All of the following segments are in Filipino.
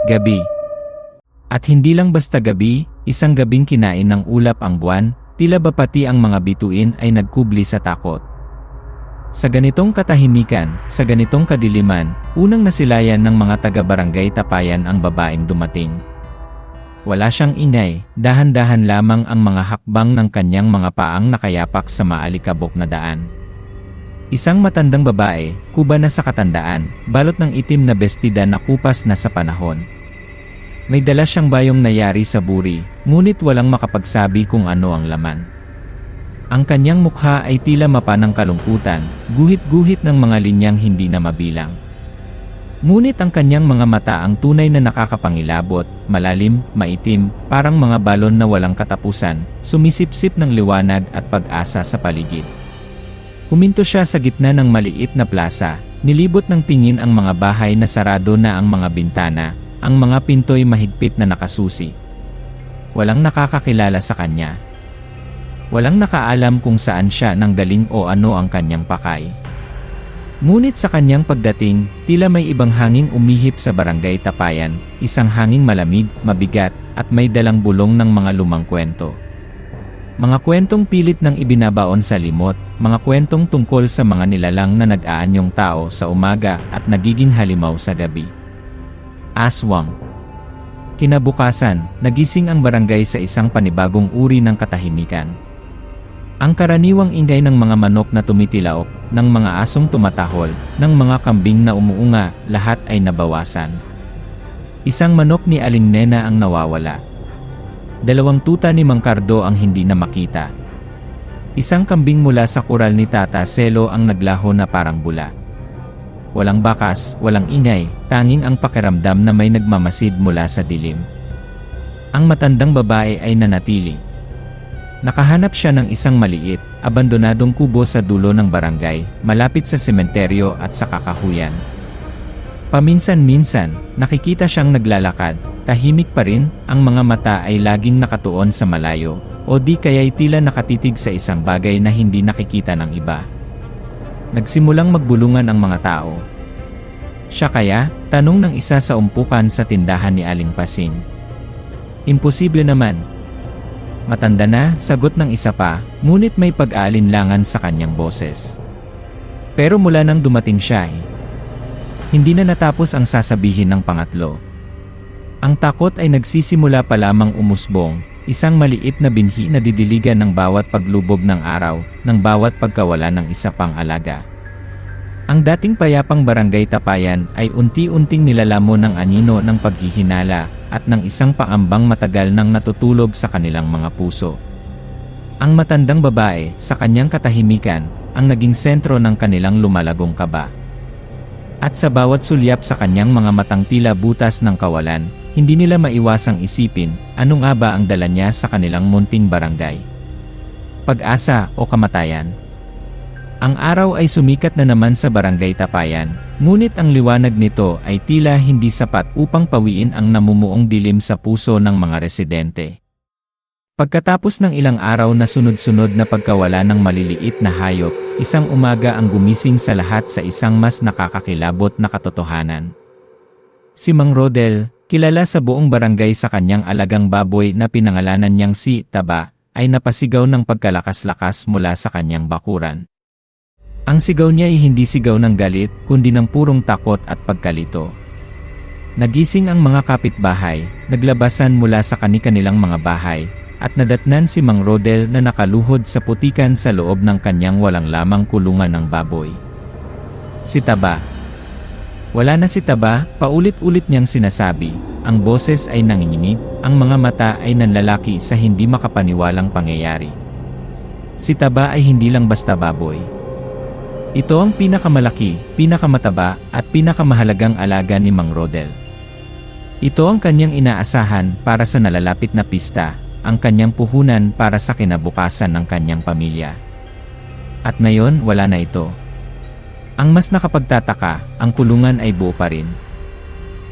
Gabi. At hindi lang basta gabi, isang gabing kinain ng ulap ang buwan, tila ba pati ang mga bituin ay nagkubli sa takot. Sa ganitong katahimikan, sa ganitong kadiliman, unang nasilayan ng mga taga-barangay Tapayan ang babaeng dumating. Wala siyang ingay, dahan-dahan lamang ang mga hakbang ng kanyang mga paang nakayapak sa maalikabok na daan. Isang matandang babae, kuba na sa katandaan, balot ng itim na bestida na kupas na sa panahon. May dala siyang bayong nayari sa buri, ngunit walang makapagsabi kung ano ang laman. Ang kanyang mukha ay tila mapa ng kalungkutan, guhit-guhit ng mga linyang hindi na mabilang. Ngunit ang kanyang mga mata ang tunay na nakakapangilabot, malalim, maitim, parang mga balon na walang katapusan, sumisipsip ng liwanag at pag-asa sa paligid. Huminto siya sa gitna ng maliit na plaza, nilibot ng tingin ang mga bahay na sarado na ang mga bintana, ang mga pinto'y mahigpit na nakasusi. Walang nakakakilala sa kanya. Walang nakaalam kung saan siya nanggaling o ano ang kanyang pakay. Ngunit sa kanyang pagdating, tila may ibang hanging umihip sa barangay Tapayan, isang hanging malamig, mabigat, at may dalang bulong ng mga lumang kwento. Mga kwentong pilit ng ibinabaon sa limot, mga kwentong tungkol sa mga nilalang na nag-aanyong tao sa umaga at nagiging halimaw sa gabi. Aswang. Kinabukasan, nagising ang barangay sa isang panibagong uri ng katahimikan. Ang karaniwang ingay ng mga manok na tumitilaok, ng mga asong tumatahol, ng mga kambing na umuunga, lahat ay nabawasan. Isang manok ni Aling Nena ang nawawala. 2 tuta ni Mang Cardo ang hindi na makita. Isang kambing mula sa kural ni Tata Selo ang naglaho na parang bula. Walang bakas, walang ingay, tanging ang pakiramdam na may nagmamasid mula sa dilim. Ang matandang babae ay nanatili. Nakahanap siya ng isang maliit, abandonadong kubo sa dulo ng barangay, malapit sa sementeryo at sa kakahuyan. Paminsan-minsan, nakikita siyang naglalakad, tahimik pa rin, ang mga mata ay laging nakatuon sa malayo, o di kaya'y tila nakatitig sa isang bagay na hindi nakikita ng iba. Nagsimulang magbulungan ang mga tao. Siya kaya? Tanong ng isa sa umpukan sa tindahan ni Aling Pasing. Imposible naman. Matanda na, sagot ng isa pa, ngunit may pag-aalinlangan sa kanyang boses. Pero mula nang dumating siya hindi na natapos ang sasabihin ng pangatlo. Ang takot ay nagsisimula pa lamang umusbong, isang maliit na binhi na didiligan ng bawat paglubog ng araw, ng bawat pagkawala ng isa pang alaga. Ang dating payapang barangay Tapayan ay unti-unting nilalamon ng anino ng paghihinala at ng isang paambang matagal nang natutulog sa kanilang mga puso. Ang matandang babae, sa kanyang katahimikan, ang naging sentro ng kanilang lumalagong kaba. At sa bawat sulyap sa kanyang mga matang tila butas ng kawalan, hindi nila maiwasang isipin, ano nga ba ang dala niya sa kanilang munting barangay? Pag-asa o kamatayan? Ang araw ay sumikat na naman sa barangay Tapayan, ngunit ang liwanag nito ay tila hindi sapat upang pawiin ang namumuong dilim sa puso ng mga residente. Pagkatapos ng ilang araw na sunod-sunod na pagkawala ng maliliit na hayop, isang umaga ang gumising sa lahat sa isang mas nakakakilabot na katotohanan. Si Mang Rodel, kilala sa buong barangay sa kanyang alagang baboy na pinangalanan niyang si Taba, ay napasigaw ng pagkalakas-lakas mula sa kanyang bakuran. Ang sigaw niya ay hindi sigaw ng galit, kundi ng purong takot at pagkalito. Nagising ang mga kapitbahay, naglabasan mula sa kani-kanilang mga bahay, at nadatnan si Mang Rodel na nakaluhod sa putikan sa loob ng kanyang walang lamang kulungan ng baboy. Si Taba. Wala na si Taba, paulit-ulit niyang sinasabi, ang boses ay nanginginig, ang mga mata ay nanlalaki sa hindi makapaniwalang pangyayari. Si Taba ay hindi lang basta baboy. Ito ang pinakamalaki, pinakamataba, at pinakamahalagang alaga ni Mang Rodel. Ito ang kanyang inaasahan para sa nalalapit na pista, ang kanyang puhunan para sa kinabukasan ng kanyang pamilya. At ngayon, wala na ito. Ang mas nakapagtataka, ang kulungan ay buo pa rin.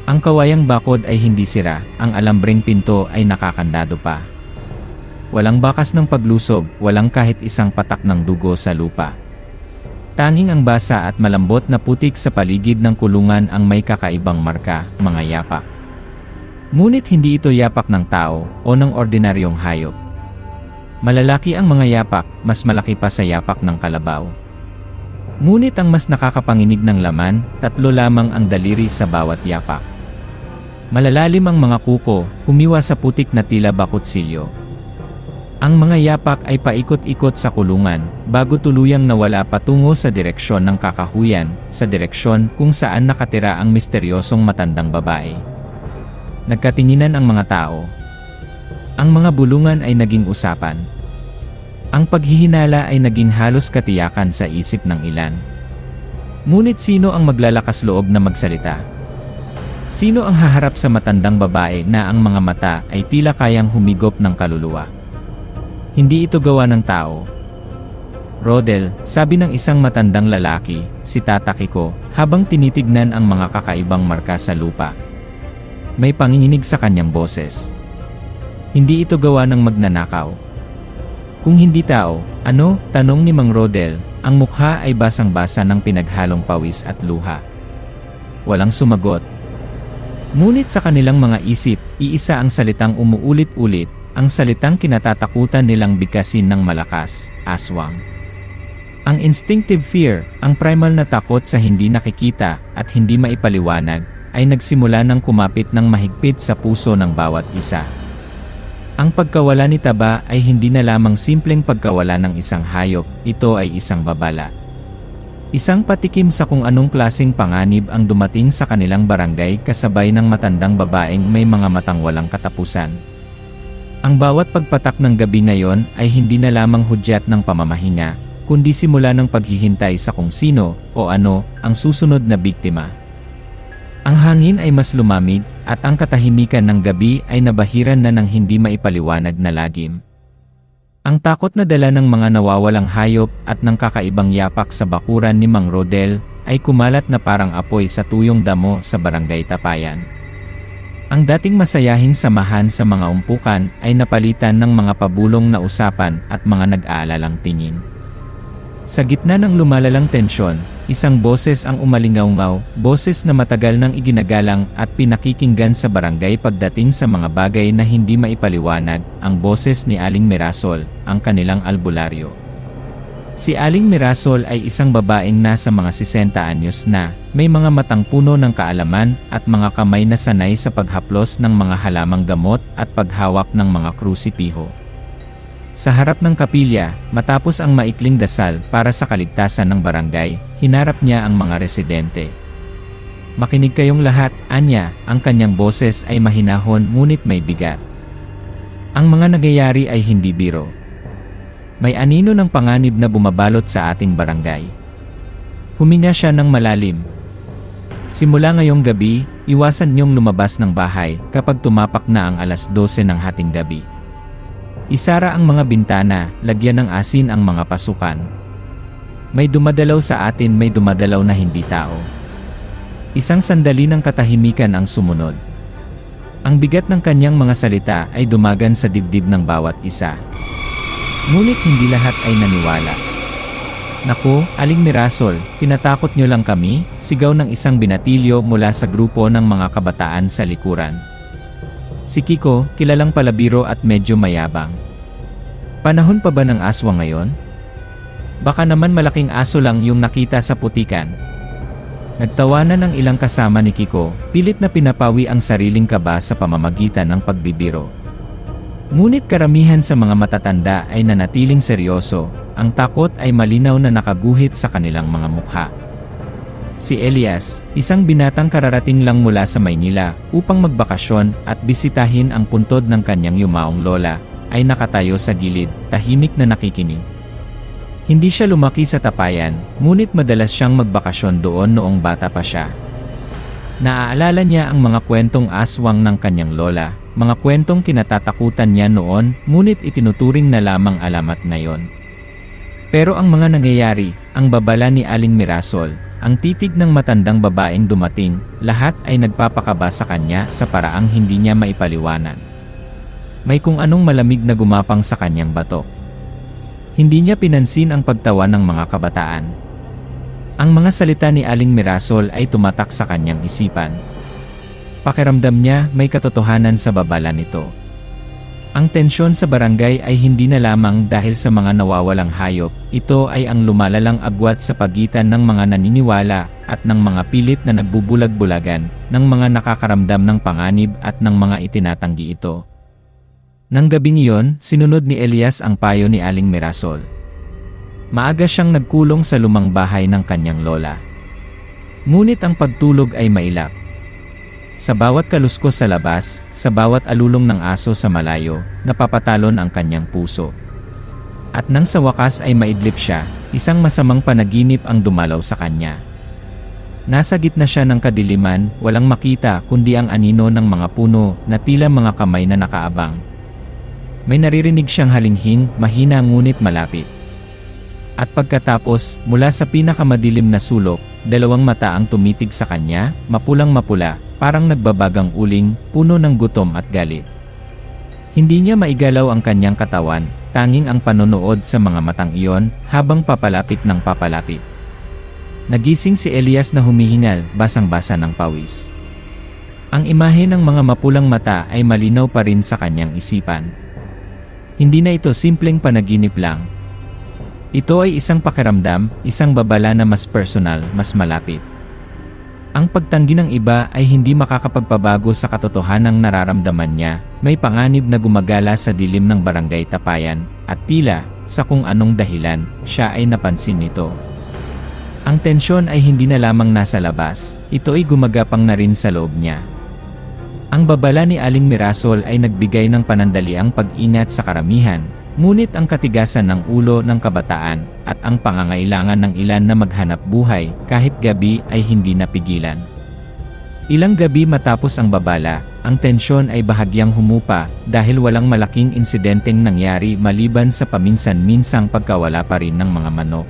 Ang kawayang bakod ay hindi sira, ang alambreng pinto ay nakakandado pa. Walang bakas ng paglusob, walang kahit isang patak ng dugo sa lupa. Tanging ang basa at malambot na putik sa paligid ng kulungan ang may kakaibang marka, mga yapak. Ngunit hindi ito yapak ng tao o ng ordinaryong hayop. Malalaki ang mga yapak, mas malaki pa sa yapak ng kalabaw. Ngunit ang mas nakakapanginig ng laman, 3 lamang ang daliri sa bawat yapak. Malalalim ang mga kuko, humiwa sa putik na tila bakutsilyo. Ang mga yapak ay paikot-ikot sa kulungan, bago tuluyang nawala patungo sa direksyon ng kakahuyan, sa direksyon kung saan nakatira ang misteryosong matandang babae. Nagkatinginan ang mga tao. Ang mga bulungan ay naging usapan. Ang paghihinala ay naging halos katiyakan sa isip ng ilan. Ngunit sino ang maglalakas loob na magsalita? Sino ang haharap sa matandang babae na ang mga mata ay tila kayang humigop ng kaluluwa? Hindi ito gawa ng tao. Rodel, sabi ng isang matandang lalaki, si Tata Kiko, habang tinitignan ang mga kakaibang marka sa lupa. May panginginig sa kanyang boses. Hindi ito gawa ng magnanakaw. Kung hindi tao, ano? Tanong ni Mang Rodel, ang mukha ay basang-basa ng pinaghalong pawis at luha. Walang sumagot. Ngunit sa kanilang mga isip, iisa ang salitang umuulit-ulit, ang salitang kinatatakutan nilang bigkasin ng malakas, aswang. Ang instinctive fear, ang primal na takot sa hindi nakikita at hindi maipaliwanag, ay nagsimula ng kumapit ng mahigpit sa puso ng bawat isa. Ang pagkawala ni Taba ay hindi na lamang simpleng pagkawala ng isang hayop, ito ay isang babala. Isang patikim sa kung anong klaseng panganib ang dumating sa kanilang barangay kasabay ng matandang babaeng may mga matang walang katapusan. Ang bawat pagpatak ng gabi ngayon ay hindi na lamang hudyat ng pamamahinga, kundi simula ng paghihintay sa kung sino o ano ang susunod na biktima. Ang hangin ay mas lumamig, at ang katahimikan ng gabi ay nabahiran na ng hindi maipaliwanag na lagim. Ang takot na dala ng mga nawawalang hayop at ng kakaibang yapak sa bakuran ni Mang Rodel ay kumalat na parang apoy sa tuyong damo sa barangay Tapayan. Ang dating masayahing samahan sa mga umpukan ay napalitan ng mga pabulong na usapan at mga nag-aalalang tingin. Sa gitna ng lumalalang tensyon, isang boses ang umalingaw-ngaw, boses na matagal nang iginagalang at pinakikinggan sa barangay pagdating sa mga bagay na hindi maipaliwanag, ang boses ni Aling Mirasol, ang kanilang albularyo. Si Aling Mirasol ay isang babaeng nasa mga 60 anyos na, may mga matang puno ng kaalaman at mga kamay na sanay sa paghaplos ng mga halamang gamot at paghawak ng mga krusipiho. Sa harap ng kapilya, matapos ang maikling dasal para sa kaligtasan ng barangay, hinarap niya ang mga residente. Makinig kayong lahat, anya, ang kanyang boses ay mahinahon ngunit may bigat. Ang mga nangyayari ay hindi biro. May anino ng panganib na bumabalot sa ating barangay. Huminga siya ng malalim. Simula ngayong gabi, iwasan niyong lumabas ng bahay kapag tumapak na ang 12:00 ng hating gabi. Isara ang mga bintana, lagyan ng asin ang mga pasukan. May dumadalaw sa atin, may dumadalaw na hindi tao. Isang sandali ng katahimikan ang sumunod. Ang bigat ng kanyang mga salita ay dumagan sa dibdib ng bawat isa. Ngunit hindi lahat ay naniwala. Naku, Aling Mirasol, tinatakot niyo lang kami, sigaw ng isang binatilyo mula sa grupo ng mga kabataan sa likuran. Si Kiko, kilalang palabiro at medyo mayabang. Panahon pa ba ng aswang ngayon? Baka naman malaking aso lang yung nakita sa putikan. Nagtawanan ng ilang kasama ni Kiko, pilit na pinapawi ang sariling kaba sa pamamagitan ng pagbibiro. Ngunit karamihan sa mga matatanda ay nanatiling seryoso, ang takot ay malinaw na nakaguhit sa kanilang mga mukha. Si Elias, isang binatang kararating lang mula sa Maynila upang magbakasyon at bisitahin ang puntod ng kanyang yumaong lola, ay nakatayo sa gilid, tahimik na nakikinig. Hindi siya lumaki sa Tapayan, ngunit madalas siyang magbakasyon doon noong bata pa siya. Naaalala niya ang mga kwentong aswang ng kanyang lola, mga kwentong kinatatakutan niya noon, ngunit itinuturing na lamang alamat na yon. Pero ang mga nangyayari, ang babala ni Aling Mirasol, ang titig ng matandang babaeng dumating, lahat ay nagpapakaba sa kanya sa paraang hindi niya maipaliwanag. May kung anong malamig na gumapang sa kanyang batok. Hindi niya pinansin ang pagtawa ng mga kabataan. Ang mga salita ni Aling Mirasol ay tumatak sa kanyang isipan. Pakiramdam niya may katotohanan sa babala nito. Ang tensyon sa barangay ay hindi na lamang dahil sa mga nawawalang hayop, ito ay ang lumalalang agwat sa pagitan ng mga naniniwala at ng mga pilit na nagbubulag-bulagan, ng mga nakakaramdam ng panganib at ng mga itinatanggi ito. Nang gabing iyon, sinunod ni Elias ang payo ni Aling Mirasol. Maaga siyang nagkulong sa lumang bahay ng kanyang lola. Ngunit ang pagtulog ay mailap. Sa bawat kaluskos sa labas, sa bawat alulong ng aso sa malayo, napapatalon ang kanyang puso. At nang sa wakas ay maidlip siya, isang masamang panaginip ang dumalaw sa kanya. Nasa gitna siya ng kadiliman, walang makita kundi ang anino ng mga puno na tila mga kamay na nakaabang. May naririnig siyang halinghing, mahina ngunit malapit. At pagkatapos, mula sa pinakamadilim na sulok, dalawang mata ang tumitig sa kanya, mapulang-mapula, parang nagbabagang uling, puno ng gutom at galit. Hindi niya maigalaw ang kanyang katawan, tanging ang panonood sa mga matang iyon, habang papalapit ng papalapit. Nagising si Elias na humihingal, basang-basa ng pawis. Ang imahe ng mga mapulang mata ay malinaw pa rin sa kanyang isipan. Hindi na ito simpleng panaginip lang. Ito ay isang pakiramdam, isang babala na mas personal, mas malapit. Ang pagtanggi ng iba ay hindi makakapagpabago sa katotohanang nararamdaman niya, may panganib na gumagala sa dilim ng barangay Tapayan, at tila, sa kung anong dahilan, siya ay napansin nito. Ang tensyon ay hindi na lamang nasa labas, ito ay gumagapang na rin sa loob niya. Ang babala ni Aling Mirasol ay nagbigay ng panandaliang pag-ingat sa karamihan, ngunit ang katigasan ng ulo ng kabataan at ang pangangailangan ng ilan na maghanap buhay kahit gabi ay hindi napigilan. Ilang gabi matapos ang babala, ang tensyon ay bahagyang humupa dahil walang malaking insidenteng nangyari maliban sa paminsan-minsang pagkawala pa rin ng mga manok.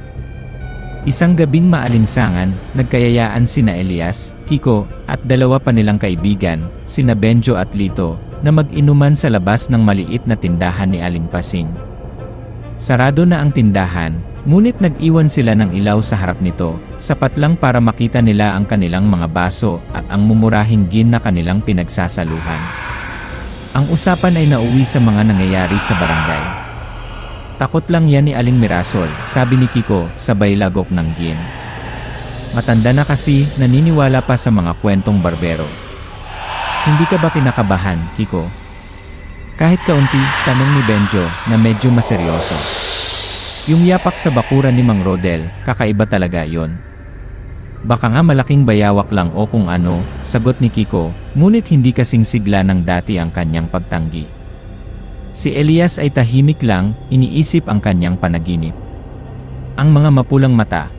Isang gabing maalinsangan, nagkayayaan sina Elias, Kiko, at dalawa pa nilang kaibigan, sina Benjo at Lito, na mag-inuman sa labas ng maliit na tindahan ni Aling Pasing. Sarado na ang tindahan, ngunit nag-iwan sila ng ilaw sa harap nito, sapat lang para makita nila ang kanilang mga baso at ang mumurahing gin na kanilang pinagsasaluhan. Ang usapan ay nauwi sa mga nangyayari sa barangay. Takot lang yan ni Aling Mirasol, sabi ni Kiko, sabay lagok ng gin. Matanda na kasi, naniniwala pa sa mga kwentong barbero. Hindi ka ba kinakabahan, Kiko? Kahit kaunti, tanong ni Benjo, na medyo maseryoso. Yung yapak sa bakuran ni Mang Rodel, kakaiba talaga yon. Baka nga malaking bayawak lang o kung ano, sagot ni Kiko, ngunit hindi kasing sigla ng dati ang kanyang pagtanggi. Si Elias ay tahimik lang, iniisip ang kanyang panaginip. Ang mga mapulang mata.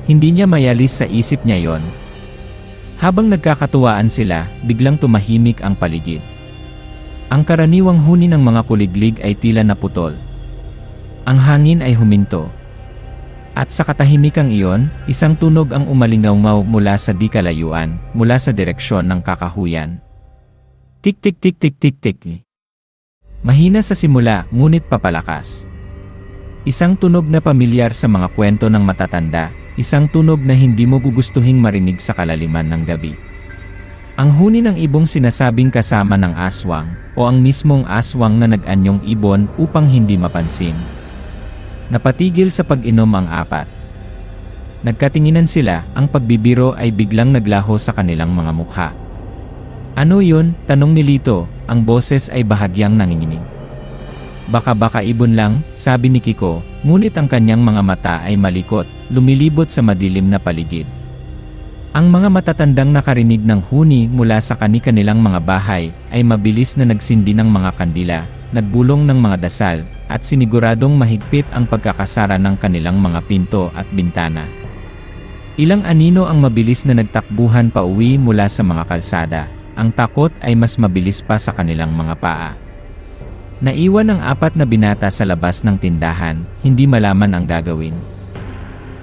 Hindi niya mayalis sa isip niya yon. Habang nagkakatuwaan sila, biglang tumahimik ang paligid. Ang karaniwang huni ng mga kuliglig ay tila naputol. Ang hangin ay huminto. At sa katahimikang iyon, isang tunog ang umalingaw mula sa di kalayuan, mula sa direksyon ng kakahuyan. Tik tik tik tik tik tik. Mahina sa simula, ngunit papalakas. Isang tunog na pamilyar sa mga kwento ng matatanda, isang tunog na hindi mo gugustuhing marinig sa kalaliman ng gabi. Ang huni ng ibong sinasabing kasama ng aswang, o ang mismong aswang na nag-anyong ibon upang hindi mapansin. Napatigil sa pag-inom ang apat. Nagkatinginan sila, ang pagbibiro ay biglang naglaho sa kanilang mga mukha. Ano yun? Tanong ni Lito, ang boses ay bahagyang nanginginig. Baka ibon lang, sabi ni Kiko, ngunit ang kanyang mga mata ay malikot, lumilibot sa madilim na paligid. Ang mga matatandang nakarinig ng huni mula sa kani-kanilang mga bahay ay mabilis na nagsindi ng mga kandila, nagbulong ng mga dasal, at siniguradong mahigpit ang pagkakasara ng kanilang mga pinto at bintana. Ilang anino ang mabilis na nagtakbuhan pa uwi mula sa mga kalsada. Ang takot ay mas mabilis pa sa kanilang mga paa. Naiwan ang apat na binata sa labas ng tindahan, hindi malaman ang gagawin.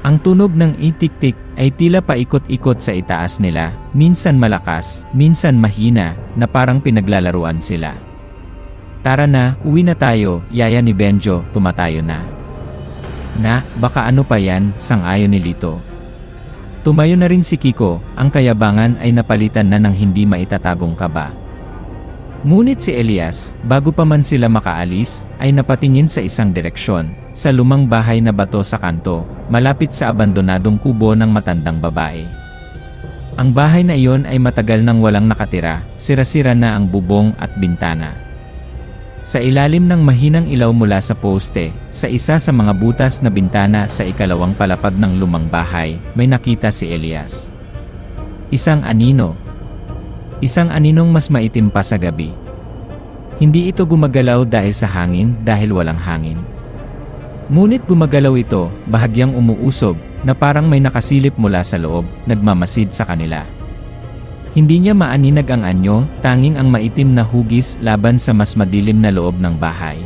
Ang tunog ng itik-tik ay tila paikot-ikot sa itaas nila, minsan malakas, minsan mahina, na parang pinaglalaruan sila. Tara na, uwi na tayo, yaya ni Benjo, tumatayo na. Na, baka ano pa yan, sang-ayon ni Lito. Tumayo na rin si Kiko, ang kayabangan ay napalitan na ng hindi maitatagong kaba. Ngunit si Elias, bago pa man sila makaalis, ay napatingin sa isang direksyon, sa lumang bahay na bato sa kanto, malapit sa abandonadong kubo ng matandang babae. Ang bahay na iyon ay matagal nang walang nakatira, sira-sira na ang bubong at bintana. Sa ilalim ng mahinang ilaw mula sa poste, sa isa sa mga butas na bintana sa ikalawang palapag ng lumang bahay, may nakita si Elias. Isang anino. Isang aninong mas maitim pa sa gabi. Hindi ito gumagalaw dahil sa hangin, dahil walang hangin. Ngunit gumagalaw ito, bahagyang umuusog, na parang may nakasilip mula sa loob, nagmamasid sa kanila. Hindi niya maaninag ang anyo, tanging ang maitim na hugis laban sa mas madilim na loob ng bahay.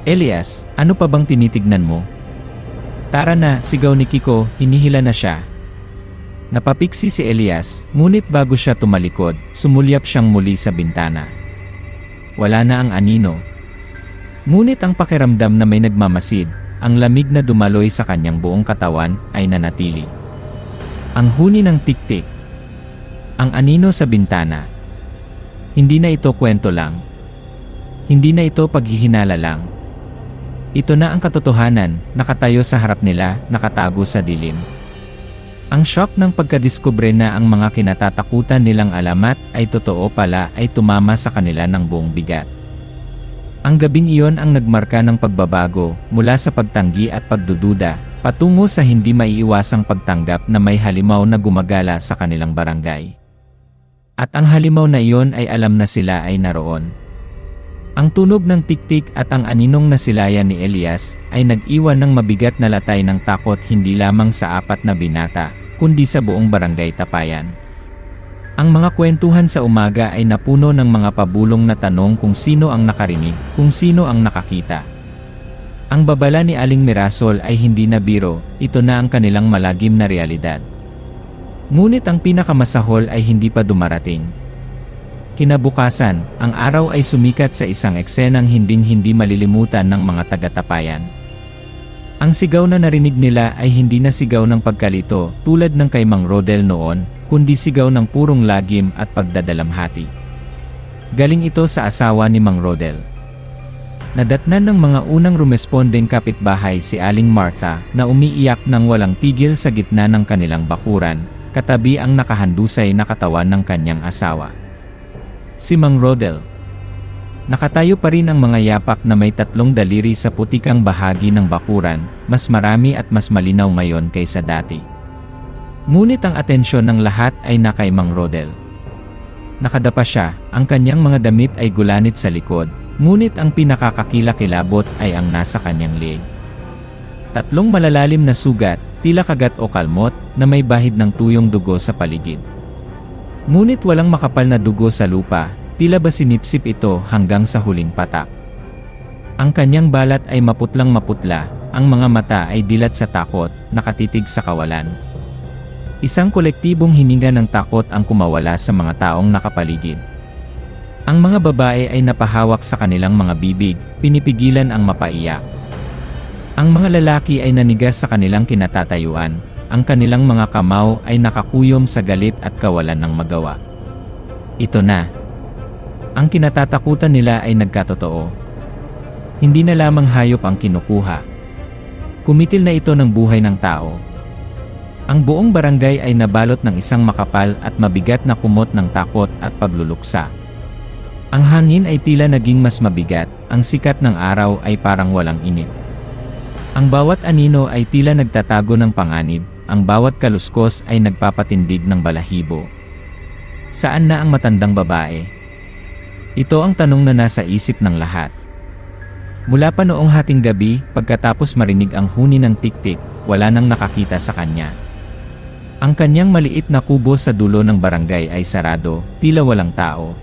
Elias, ano pa bang tinitignan mo? Tara na, sigaw ni Kiko, hinihila na siya. Napapiksi si Elias, ngunit bago siya tumalikod, sumulyap siyang muli sa bintana. Wala na ang anino. Ngunit ang pakiramdam na may nagmamasid, ang lamig na dumaloy sa kanyang buong katawan, ay nanatili. Ang huni ng tik-tik. Ang anino sa bintana. Hindi na ito kwento lang. Hindi na ito paghihinala lang. Ito na ang katotohanan, nakatayo sa harap nila, nakatago sa dilim. Ang shock ng pagkadiskubre na ang mga kinatatakutan nilang alamat ay totoo pala ay tumama sa kanila ng buong bigat. Ang gabing iyon ang nagmarka ng pagbabago mula sa pagtanggi at pagdududa, patungo sa hindi maiiwasang pagtanggap na may halimaw na gumagala sa kanilang barangay. At ang halimaw na iyon ay alam na sila ay naroon. Ang tunog ng tiktik at ang aninong nasilayan ni Elias ay nag-iwan ng mabigat na latay ng takot hindi lamang sa 4 na binata, kundi sa buong barangay Tapayan. Ang mga kwentuhan sa umaga ay napuno ng mga pabulong na tanong kung sino ang nakarinig, kung sino ang nakakita. Ang babala ni Aling Mirasol ay hindi na biro, ito na ang kanilang malagim na realidad. Ngunit ang pinakamasahol ay hindi pa dumarating. Kinabukasan, ang araw ay sumikat sa isang eksenang hinding-hindi malilimutan ng mga taga-Tapayan. Ang sigaw na narinig nila ay hindi na sigaw ng pagkalito tulad ng kay Mang Rodel noon, kundi sigaw ng purong lagim at pagdadalamhati. Galing ito sa asawa ni Mang Rodel. Nadatnan ng mga unang rumespondeng kapitbahay si Aling Martha na umiiyak ng walang tigil sa gitna ng kanilang bakuran, katabi ang nakahandusay na katawan ng kanyang asawa. Si Mang Rodel. Nakatayo pa rin ang mga yapak na may 3 daliri sa putikang bahagi ng bakuran, mas marami at mas malinaw ngayon kaysa dati. Ngunit ang atensyon ng lahat ay na kay Mang Rodel. Nakadapa siya, ang kanyang mga damit ay gulanit sa likod, ngunit ang pinakakakilakilabot ay ang nasa kanyang leeg. 3 malalalim na sugat, tila kagat o kalmot, na may bahid ng tuyong dugo sa paligid. Ngunit walang makapal na dugo sa lupa, tila ba sinipsip ito hanggang sa huling patak. Ang kanyang balat ay maputlang maputla, ang mga mata ay dilat sa takot, nakatitig sa kawalan. Isang kolektibong hininga ng takot ang kumawala sa mga taong nakapaligid. Ang mga babae ay napahawak sa kanilang mga bibig, pinipigilan ang mapaiyak. Ang mga lalaki ay nanigas sa kanilang kinatatayuan, ang kanilang mga kamao ay nakakuyom sa galit at kawalan ng magawa. Ito na. Ang kinatatakutan nila ay nagkatotoo. Hindi na lamang hayop ang kinukuha. Kumitil na ito ng buhay ng tao. Ang buong barangay ay nabalot ng isang makapal at mabigat na kumot ng takot at pagluluksa. Ang hangin ay tila naging mas mabigat, ang sikat ng araw ay parang walang init. Ang bawat anino ay tila nagtatago ng panganib, ang bawat kaluskos ay nagpapatindig ng balahibo. Saan na ang matandang babae? Ito ang tanong na nasa isip ng lahat. Mula pa noong hating gabi, pagkatapos marinig ang huni ng tiktik, wala nang nakakita sa kanya. Ang kanyang maliit na kubo sa dulo ng barangay ay sarado, tila walang tao.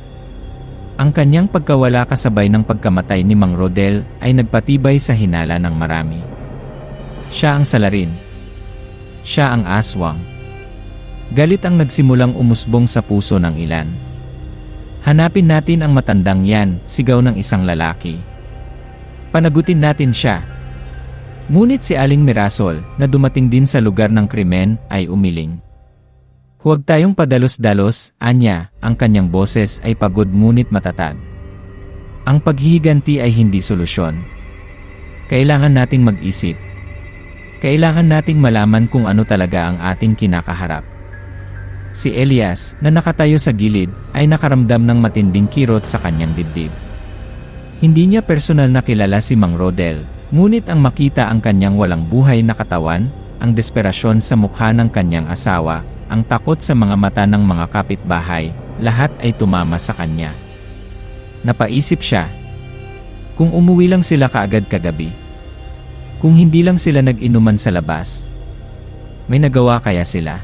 Ang kanyang pagkawala kasabay ng pagkamatay ni Mang Rodel ay nagpatibay sa hinala ng marami. Siya ang salarin. Siya ang aswang. Galit ang nagsimulang umusbong sa puso ng ilan. Hanapin natin ang matandang yan, sigaw ng isang lalaki. Panagutin natin siya. Ngunit si Aling Mirasol, na dumating din sa lugar ng krimen, ay umiling. Huwag tayong padalos-dalos, anya, ang kanyang boses ay pagod ngunit matatag. Ang paghihiganti ay hindi solusyon. Kailangan nating mag-isip. Kailangan nating malaman kung ano talaga ang ating kinakaharap. Si Elias, na nakatayo sa gilid, ay nakaramdam ng matinding kirot sa kanyang dibdib. Hindi niya personal na kilala si Mang Rodel, ngunit ang makita ang kanyang walang buhay na katawan, ang desperasyon sa mukha ng kanyang asawa, ang takot sa mga mata ng mga kapitbahay, lahat ay tumama sa kanya. Napaisip siya. Kung umuwi lang sila kaagad kagabi. Kung hindi lang sila nag-inuman sa labas. May nagawa kaya sila?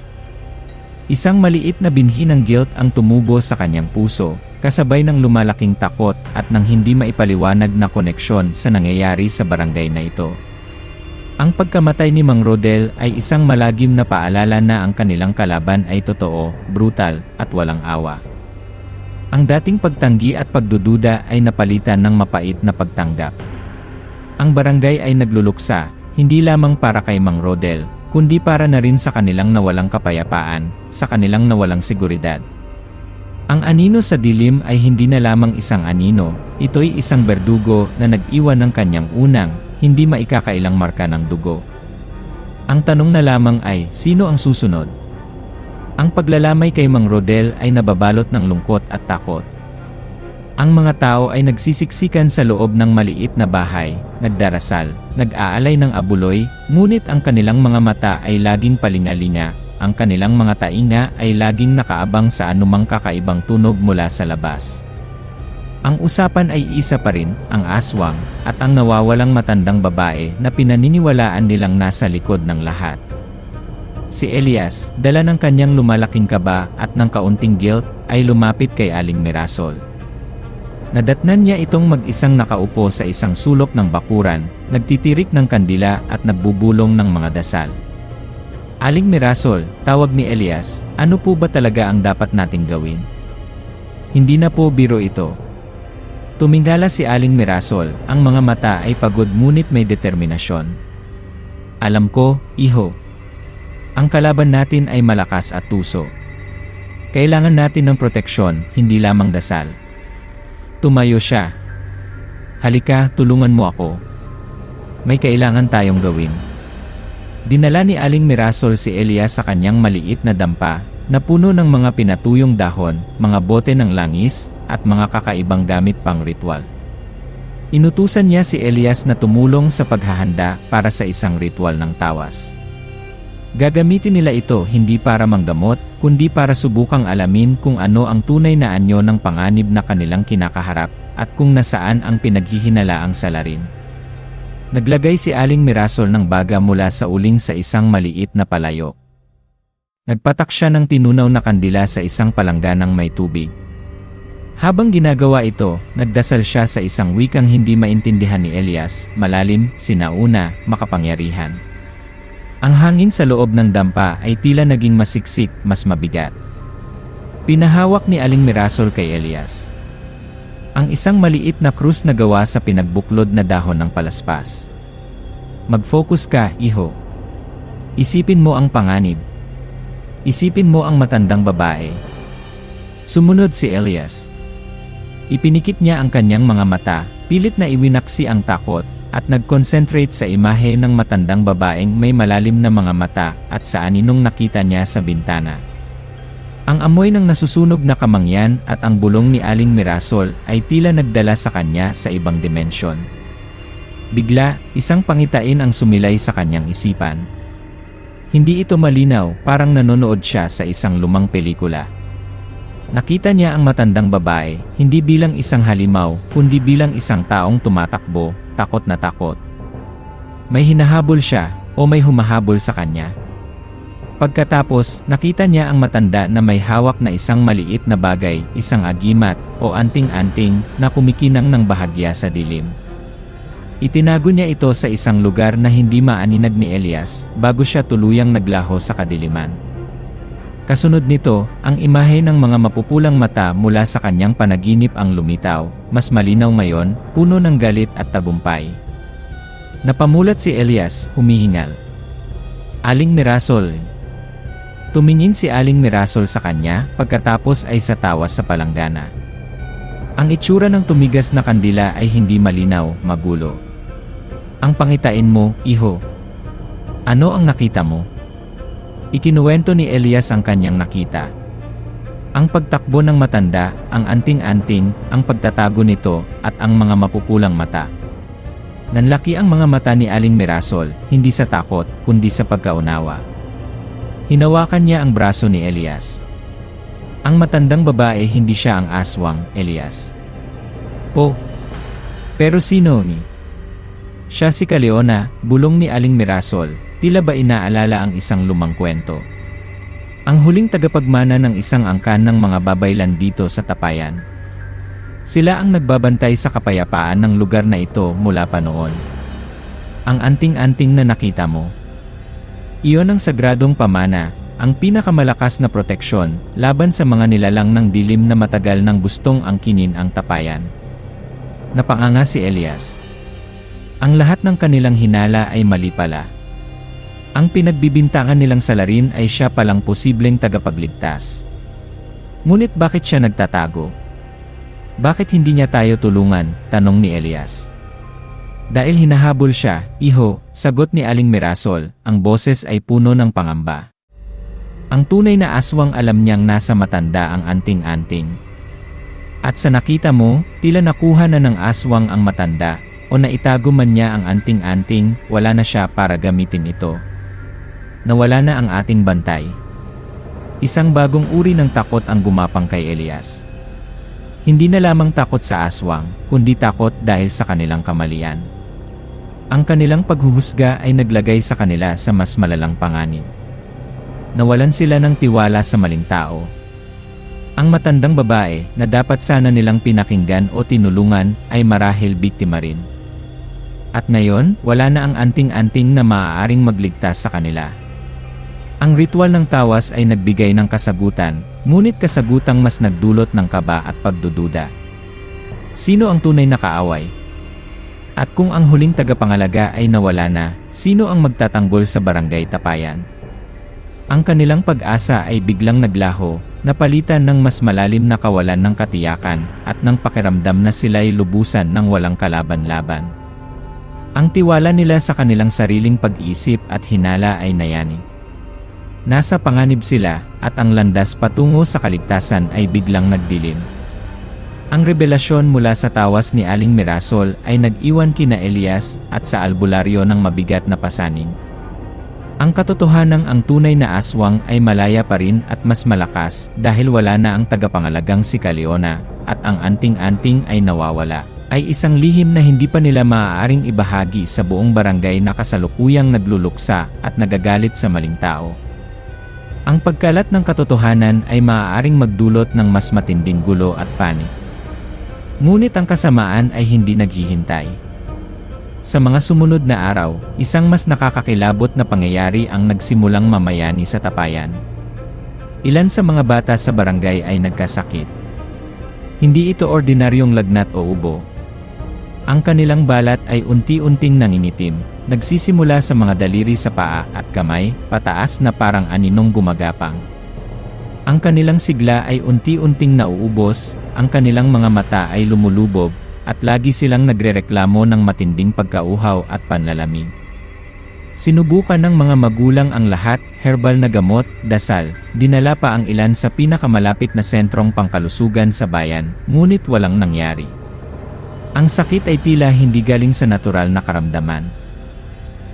Isang maliit na binhi ng guilt ang tumubo sa kanyang puso, kasabay ng lumalaking takot at ng hindi maipaliwanag na koneksyon sa nangyayari sa barangay na ito. Ang pagkamatay ni Mang Rodel ay isang malagim na paalala na ang kanilang kalaban ay totoo, brutal, at walang awa. Ang dating pagtanggi at pagdududa ay napalitan ng mapait na pagtanggap. Ang barangay ay nagluluksa, hindi lamang para kay Mang Rodel, kundi para na rin sa kanilang nawalang kapayapaan, sa kanilang nawalang seguridad. Ang anino sa dilim ay hindi na lamang isang anino, ito'y isang berdugo na nag-iwan ng kanyang unang, hindi maikakailang marka ng dugo. Ang tanong na lamang ay, sino ang susunod? Ang paglalamay kay Mang Rodel ay nababalot ng lungkot at takot. Ang mga tao ay nagsisiksikan sa loob ng maliit na bahay, nagdarasal, nag-aalay ng abuloy, ngunit ang kanilang mga mata ay laging palingalinga, ang kanilang mga tainga ay laging nakaabang sa anumang kakaibang tunog mula sa labas. Ang usapan ay isa pa rin, ang aswang, at ang nawawalang matandang babae na pinaniniwalaan nilang nasa likod ng lahat. Si Elias, dala ng kanyang lumalaking kaba at ng kaunting guilt, ay lumapit kay Aling Mirasol. Nadatnan niya itong mag-isang nakaupo sa isang sulok ng bakuran, nagtitirik ng kandila at nagbubulong ng mga dasal. Aling Mirasol, tawag ni Elias, ano po ba talaga ang dapat nating gawin? Hindi na po biro ito. Tumingala si Aling Mirasol, ang mga mata ay pagod ngunit may determinasyon. Alam ko, iho. Ang kalaban natin ay malakas at tuso. Kailangan natin ng proteksyon, hindi lamang dasal. Tumayo siya. Halika, tulungan mo ako. May kailangan tayong gawin. Dinala ni Aling Mirasol si Elias sa kanyang maliit na dampa, na puno ng mga pinatuyong dahon, mga bote ng langis, at mga kakaibang gamit pang ritual. Inutusan niya si Elias na tumulong sa paghahanda para sa isang ritual ng tawas. Gagamitin nila ito hindi para manggamot, kundi para subukang alamin kung ano ang tunay na anyo ng panganib na kanilang kinakaharap, at kung nasaan ang pinaghihinalaang salarin. Naglagay si Aling Mirasol ng baga mula sa uling sa isang maliit na palayok. Nagpatak siya ng tinunaw na kandila sa isang palangganang may tubig. Habang ginagawa ito, nagdasal siya sa isang wikang hindi maintindihan ni Elias, malalim, sinauna, makapangyarihan. Ang hangin sa loob ng dampa ay tila naging masiksik, mas mabigat. Pinahawak ni Aling Mirasol kay Elias ang isang maliit na krus na gawa sa pinagbuklod na dahon ng palaspas. Mag-focus ka, iho. Isipin mo ang panganib. Isipin mo ang matandang babae. Sumunod si Elias. Ipinikit niya ang kanyang mga mata, pilit na iwinaksi ang takot, at nag-concentrate sa imahe ng matandang babaeng may malalim na mga mata at sa aninong nakita niya sa bintana. Ang amoy ng nasusunog na kamangyan at ang bulong ni Aling Mirasol ay tila nagdala sa kanya sa ibang dimensyon. Bigla, isang pangitain ang sumilay sa kanyang isipan. Hindi ito malinaw, parang nanonood siya sa isang lumang pelikula. Nakita niya ang matandang babae, hindi bilang isang halimaw, kundi bilang isang taong tumatakbo, takot na takot. May hinahabol siya, o may humahabol sa kanya. Pagkatapos, nakita niya ang matanda na may hawak na isang maliit na bagay, isang agimat, o anting-anting, na kumikinang ng bahagya sa dilim. Itinago niya ito sa isang lugar na hindi maaninag ni Elias, bago siya tuluyang naglaho sa kadiliman. Kasunod nito, ang imahe ng mga mapupulang mata mula sa kanyang panaginip ang lumitaw, mas malinaw ngayon, puno ng galit at tagumpay. Napamulat si Elias, humihingal. Aling Mirasol. Tumingin si Aling Mirasol sa kanya, pagkatapos ay sa tawas sa palanggana. Ang itsura ng tumigas na kandila ay hindi malinaw, magulo. Ang pangitain mo, iho. Ano ang nakita mo? Ikinuwento ni Elias ang kanyang nakita. Ang pagtakbo ng matanda, ang anting-anting, ang pagtatago nito, at ang mga mapupulang mata. Nanlaki ang mga mata ni Aling Mirasol, hindi sa takot, kundi sa pagkaunawa. Hinawakan niya ang braso ni Elias. Ang matandang babae hindi siya ang aswang, Elias. Oh, pero sino ni? Siya si Kaleona, bulong ni Aling Mirasol, tila ba inaalala ang isang lumang kwento. Ang huling tagapagmana ng isang angkan ng mga babaylan dito sa Tapayan. Sila ang nagbabantay sa kapayapaan ng lugar na ito mula pa noon. Ang anting-anting na nakita mo. Iyon ang sagradong pamana, ang pinakamalakas na proteksyon laban sa mga nilalang ng dilim na matagal nang gustong angkinin ang Tapayan. Napanganga si Elias. Ang lahat ng kanilang hinala ay mali pala. Ang pinagbibintangan nilang salarin ay siya palang posibleng tagapagligtas. Ngunit bakit siya nagtatago? Bakit hindi niya tayo tulungan? Tanong ni Elias. Dahil hinahabol siya, iho, sagot ni Aling Mirasol, ang boses ay puno ng pangamba. Ang tunay na aswang alam niyang nasa matanda ang anting-anting. At sa nakita mo, tila nakuha na ng aswang ang matanda, o naitago man niya ang anting-anting, wala na siya para gamitin ito. Nawala na ang ating bantay. Isang bagong uri ng takot ang gumapang kay Elias. Hindi na lamang takot sa aswang, kundi takot dahil sa kanilang kamalian. Ang kanilang paghuhusga ay naglagay sa kanila sa mas malalang panganib. Nawalan sila ng tiwala sa maling tao. Ang matandang babae na dapat sana nilang pinakinggan o tinulungan ay marahil biktima rin. At ngayon, wala na ang anting-anting na maaaring magligtas sa kanila. Ang ritual ng tawas ay nagbigay ng kasagutan, ngunit kasagutang mas nagdulot ng kaba at pagdududa. Sino ang tunay na kaaway? At kung ang huling tagapangalaga ay nawala na, sino ang magtatanggol sa barangay Tapayan? Ang kanilang pag-asa ay biglang naglaho, napalitan ng mas malalim na kawalan ng katiyakan at ng pakiramdam na sila'y lubusan ng walang kalaban-laban. Ang tiwala nila sa kanilang sariling pag-iisip at hinala ay nayanig. Nasa panganib sila, at ang landas patungo sa kaligtasan ay biglang nagdilim. Ang revelasyon mula sa tawas ni Aling Mirasol ay nag-iwan kina Elias at sa albularyo ng mabigat na pasaning. Ang katotohanang ang tunay na aswang ay malaya pa rin at mas malakas dahil wala na ang tagapangalagang si Kaleona, at ang anting-anting ay nawawala, ay isang lihim na hindi pa nila maaaring ibahagi sa buong barangay na kasalukuyang nagluluksa at nagagalit sa maling tao. Ang pagkalat ng katotohanan ay maaaring magdulot ng mas matinding gulo at panik. Ngunit ang kasamaan ay hindi naghihintay. Sa mga sumunod na araw, isang mas nakakakilabot na pangyayari ang nagsimulang mamayani sa Tapayan. Ilan sa mga bata sa barangay ay nagkasakit. Hindi ito ordinaryong lagnat o ubo. Ang kanilang balat ay unti-unting nangingitim, nagsisimula sa mga daliri sa paa at kamay, pataas na parang aninong gumagapang. Ang kanilang sigla ay unti-unting nauubos, ang kanilang mga mata ay lumulubog, at lagi silang nagrereklamo ng matinding pagkauhaw at panlalamig. Sinubukan ng mga magulang ang lahat, herbal na gamot, dasal, dinala pa ang ilan sa pinakamalapit na sentrong pangkalusugan sa bayan, ngunit walang nangyari. Ang sakit ay tila hindi galing sa natural na karamdaman.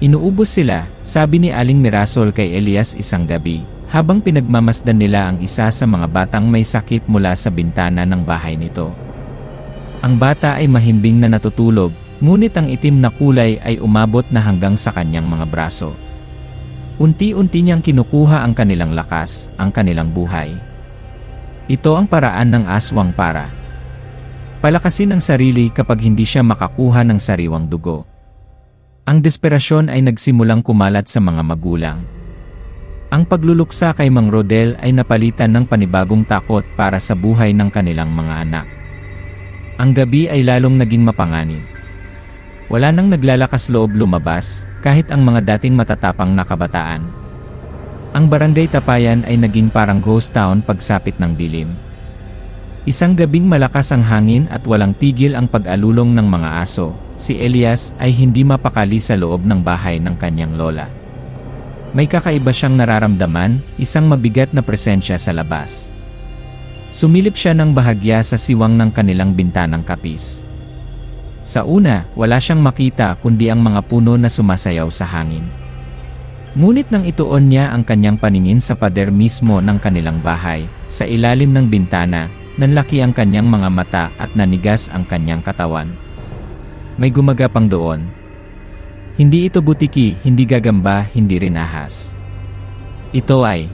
Inuubos sila, sabi ni Aling Mirasol kay Elias isang gabi, habang pinagmamasdan nila ang isa sa mga batang may sakit mula sa bintana ng bahay nito. Ang bata ay mahimbing na natutulog, ngunit ang itim na kulay ay umabot na hanggang sa kanyang mga braso. Unti-unti niyang kinukuha ang kanilang lakas, ang kanilang buhay. Ito ang paraan ng aswang para palakasin ang sarili kapag hindi siya makakuha ng sariwang dugo. Ang desperasyon ay nagsimulang kumalat sa mga magulang. Ang pagluluksa kay Mang Rodel ay napalitan ng panibagong takot para sa buhay ng kanilang mga anak. Ang gabi ay lalong naging mapanganib. Wala nang naglalakas loob lumabas, kahit ang mga dating matatapang na kabataan. Ang barangay Tapayan ay naging parang ghost town pagsapit ng dilim. Isang gabing malakas ang hangin at walang tigil ang pag-alulong ng mga aso, si Elias ay hindi mapakali sa loob ng bahay ng kanyang lola. May kakaiba siyang nararamdaman, isang mabigat na presensya sa labas. Sumilip siya ng bahagya sa siwang ng kanilang bintanang kapis. Sa una, wala siyang makita kundi ang mga puno na sumasayaw sa hangin. Ngunit nang ituon niya ang kanyang paningin sa pader mismo ng kanilang bahay, sa ilalim ng bintana, nanlaki ang kanyang mga mata at nanigas ang kanyang katawan. May gumagapang doon. Hindi ito butiki, hindi gagamba, hindi rin ahas. Ito ay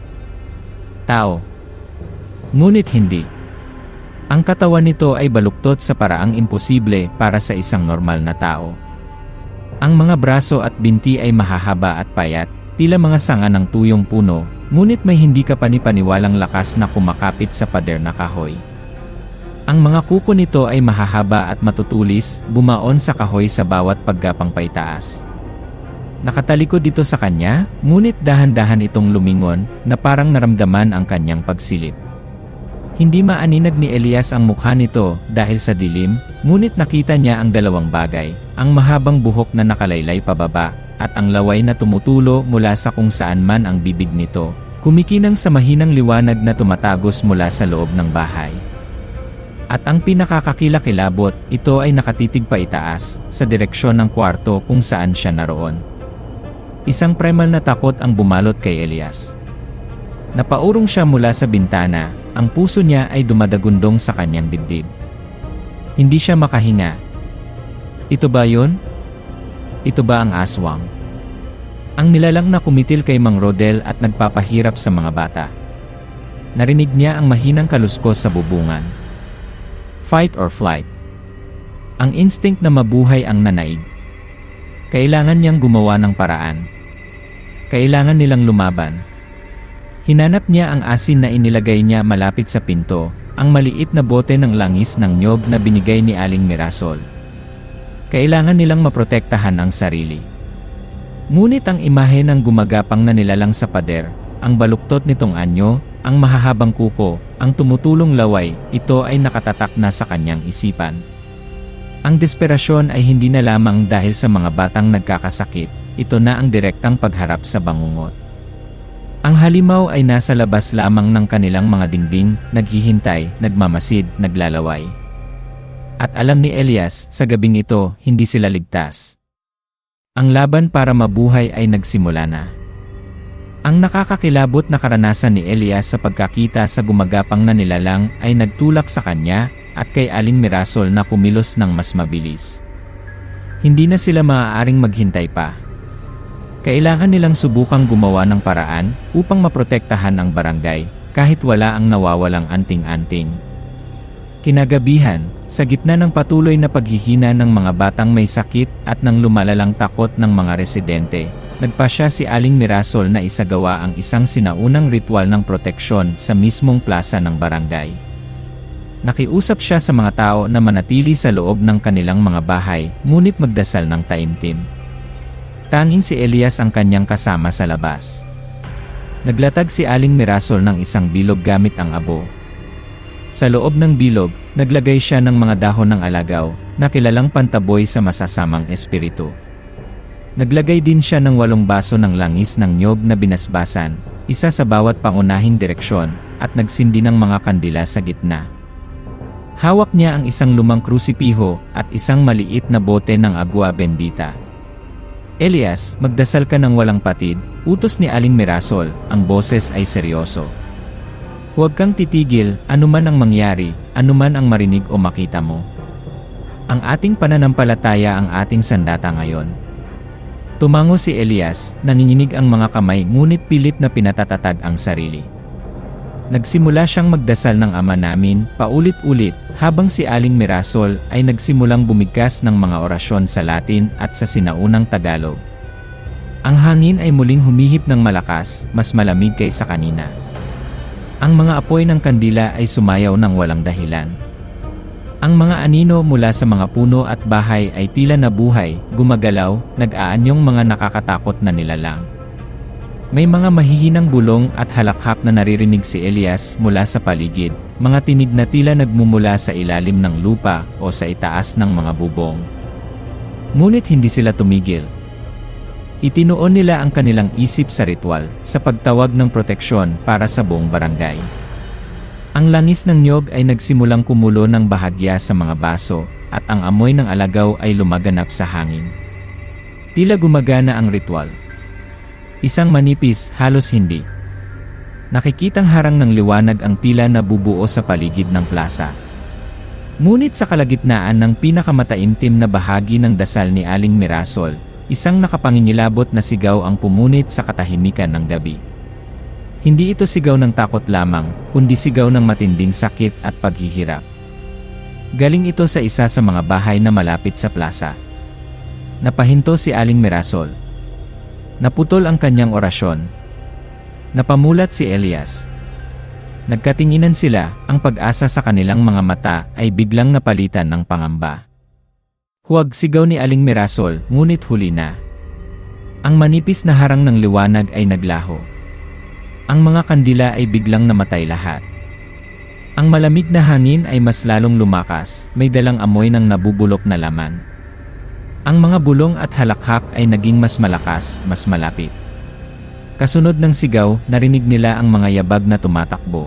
tao. Ngunit hindi. Ang katawan nito ay baluktot sa paraang imposible para sa isang normal na tao. Ang mga braso at binti ay mahahaba at payat, tila mga sanga ng tuyong puno, ngunit may hindi kapani-paniwalang lakas na kumakapit sa pader na kahoy. Ang mga kuko nito ay mahahaba at matutulis, bumaon sa kahoy sa bawat paggapang paitaas. Nakatalikod dito sa kanya, ngunit dahan-dahan itong lumingon, na parang naramdaman ang kanyang pagsilip. Hindi maaninag ni Elias ang mukha nito dahil sa dilim, ngunit nakita niya ang dalawang bagay, ang mahabang buhok na nakalaylay pababa, at ang laway na tumutulo mula sa kung saan man ang bibig nito, kumikinang sa mahinang liwanag na tumatagos mula sa loob ng bahay. At ang pinakakakilakilabot, ito ay nakatitig pa itaas, sa direksyon ng kwarto kung saan siya naroon. Isang primal na takot ang bumalot kay Elias. Napaurong siya mula sa bintana, ang puso niya ay dumadagundong sa kanyang dibdib. Hindi siya makahinga. Ito ba yun? Ito ba ang aswang? Ang nilalang na kumitil kay Mang Rodel at nagpapahirap sa mga bata. Narinig niya ang mahinang kaluskos sa bubungan. Fight or flight. Ang instinct na mabuhay ang nanaig. Kailangan niyang gumawa ng paraan. Kailangan nilang lumaban. Hinanap niya ang asin na inilagay niya malapit sa pinto, ang maliit na bote ng langis ng nyog na binigay ni Aling Mirasol. Kailangan nilang maprotektahan ang sarili. Ngunit ang imahe ng gumagapang na nilalang sa pader, ang baluktot nitong anyo, ang mahahabang kuko, ang tumutulong laway, ito ay nakatatak na sa kanyang isipan. Ang desperasyon ay hindi na lamang dahil sa mga batang nagkakasakit, ito na ang direktang pagharap sa bangungot. Ang halimaw ay nasa labas lamang ng kanilang mga dingding, naghihintay, nagmamasid, naglalaway. At alam ni Elias, sa gabing ito, hindi sila ligtas. Ang laban para mabuhay ay nagsimula na. Ang nakakakilabot na karanasan ni Elias sa pagkakita sa gumagapang na nilalang ay nagtulak sa kanya at kay Aling Mirasol na kumilos ng mas mabilis. Hindi na sila maaaring maghintay pa. Kailangan nilang subukang gumawa ng paraan upang maprotektahan ang barangay kahit wala ang nawawalang anting-anting. Kinagabihan, sa gitna ng patuloy na paghihina ng mga batang may sakit at ng lumalalang takot ng mga residente, nagpasya si Aling Mirasol na isagawa ang isang sinaunang ritual ng proteksyon sa mismong plaza ng barangay. Nakiusap siya sa mga tao na manatili sa loob ng kanilang mga bahay, ngunit magdasal ng taimtim. Tanging si Elias ang kanyang kasama sa labas. Naglatag si Aling Mirasol ng isang bilog gamit ang abo. Sa loob ng bilog, naglagay siya ng mga dahon ng alagaw, na kilalang pantaboy sa masasamang espiritu. Naglagay din siya ng 8 baso ng langis ng nyog na binasbasan, isa sa bawat pangunahing direksyon, at nagsindi ng mga kandila sa gitna. Hawak niya ang isang lumang krusipiho at isang maliit na bote ng agua bendita. Elias, magdasal ka ng walang patid, utos ni Aling Mirasol, ang boses ay seryoso. Huwag kang titigil, anuman ang mangyari, anuman ang marinig o makita mo. Ang ating pananampalataya ang ating sandata ngayon. Tumango si Elias, nanginginig ang mga kamay ngunit pilit na pinatatatag ang sarili. Nagsimula siyang magdasal ng Ama Namin, paulit-ulit, habang si Aling Mirasol ay nagsimulang bumigkas ng mga orasyon sa Latin at sa sinaunang Tagalog. Ang hangin ay muling humihip ng malakas, mas malamig kaysa kanina. Ang mga apoy ng kandila ay sumayaw ng walang dahilan. Ang mga anino mula sa mga puno at bahay ay tila nabuhay, gumagalaw, nag-aanyong mga nakakatakot na nilalang. May mga mahihinang bulong at halakhak na naririnig si Elias mula sa paligid, mga tinig na tila nagmumula sa ilalim ng lupa o sa itaas ng mga bubong. Ngunit hindi sila tumigil. Itinuon nila ang kanilang isip sa ritual, sa pagtawag ng proteksyon para sa buong barangay. Ang langis ng niyog ay nagsimulang kumulo ng bahagya sa mga baso, at ang amoy ng alagaw ay lumaganap sa hangin. Tila gumagana ang ritual. Isang manipis, halos hindi. Nakikitang harang ng liwanag ang tila nabubuo sa paligid ng plaza. Ngunit sa kalagitnaan ng pinakamataimtim na bahagi ng dasal ni Aling Mirasol, isang nakapangingilabot na sigaw ang pumunit sa katahimikan ng gabi. Hindi ito sigaw ng takot lamang, kundi sigaw ng matinding sakit at paghihirap. Galing ito sa isa sa mga bahay na malapit sa plaza. Napahinto si Aling Mirasol. Naputol ang kanyang orasyon. Napamulat si Elias. Nagkatinginan sila, ang pag-asa sa kanilang mga mata ay biglang napalitan ng pangamba. Huwag, sigaw ni Aling Mirasol, ngunit huli na. Ang manipis na harang ng liwanag ay naglaho. Ang mga kandila ay biglang namatay lahat. Ang malamig na hangin ay mas lalong lumakas, may dalang amoy ng nabubulok na laman. Ang mga bulong at halakhak ay naging mas malakas, mas malapit. Kasunod ng sigaw, narinig nila ang mga yabag na tumatakbo.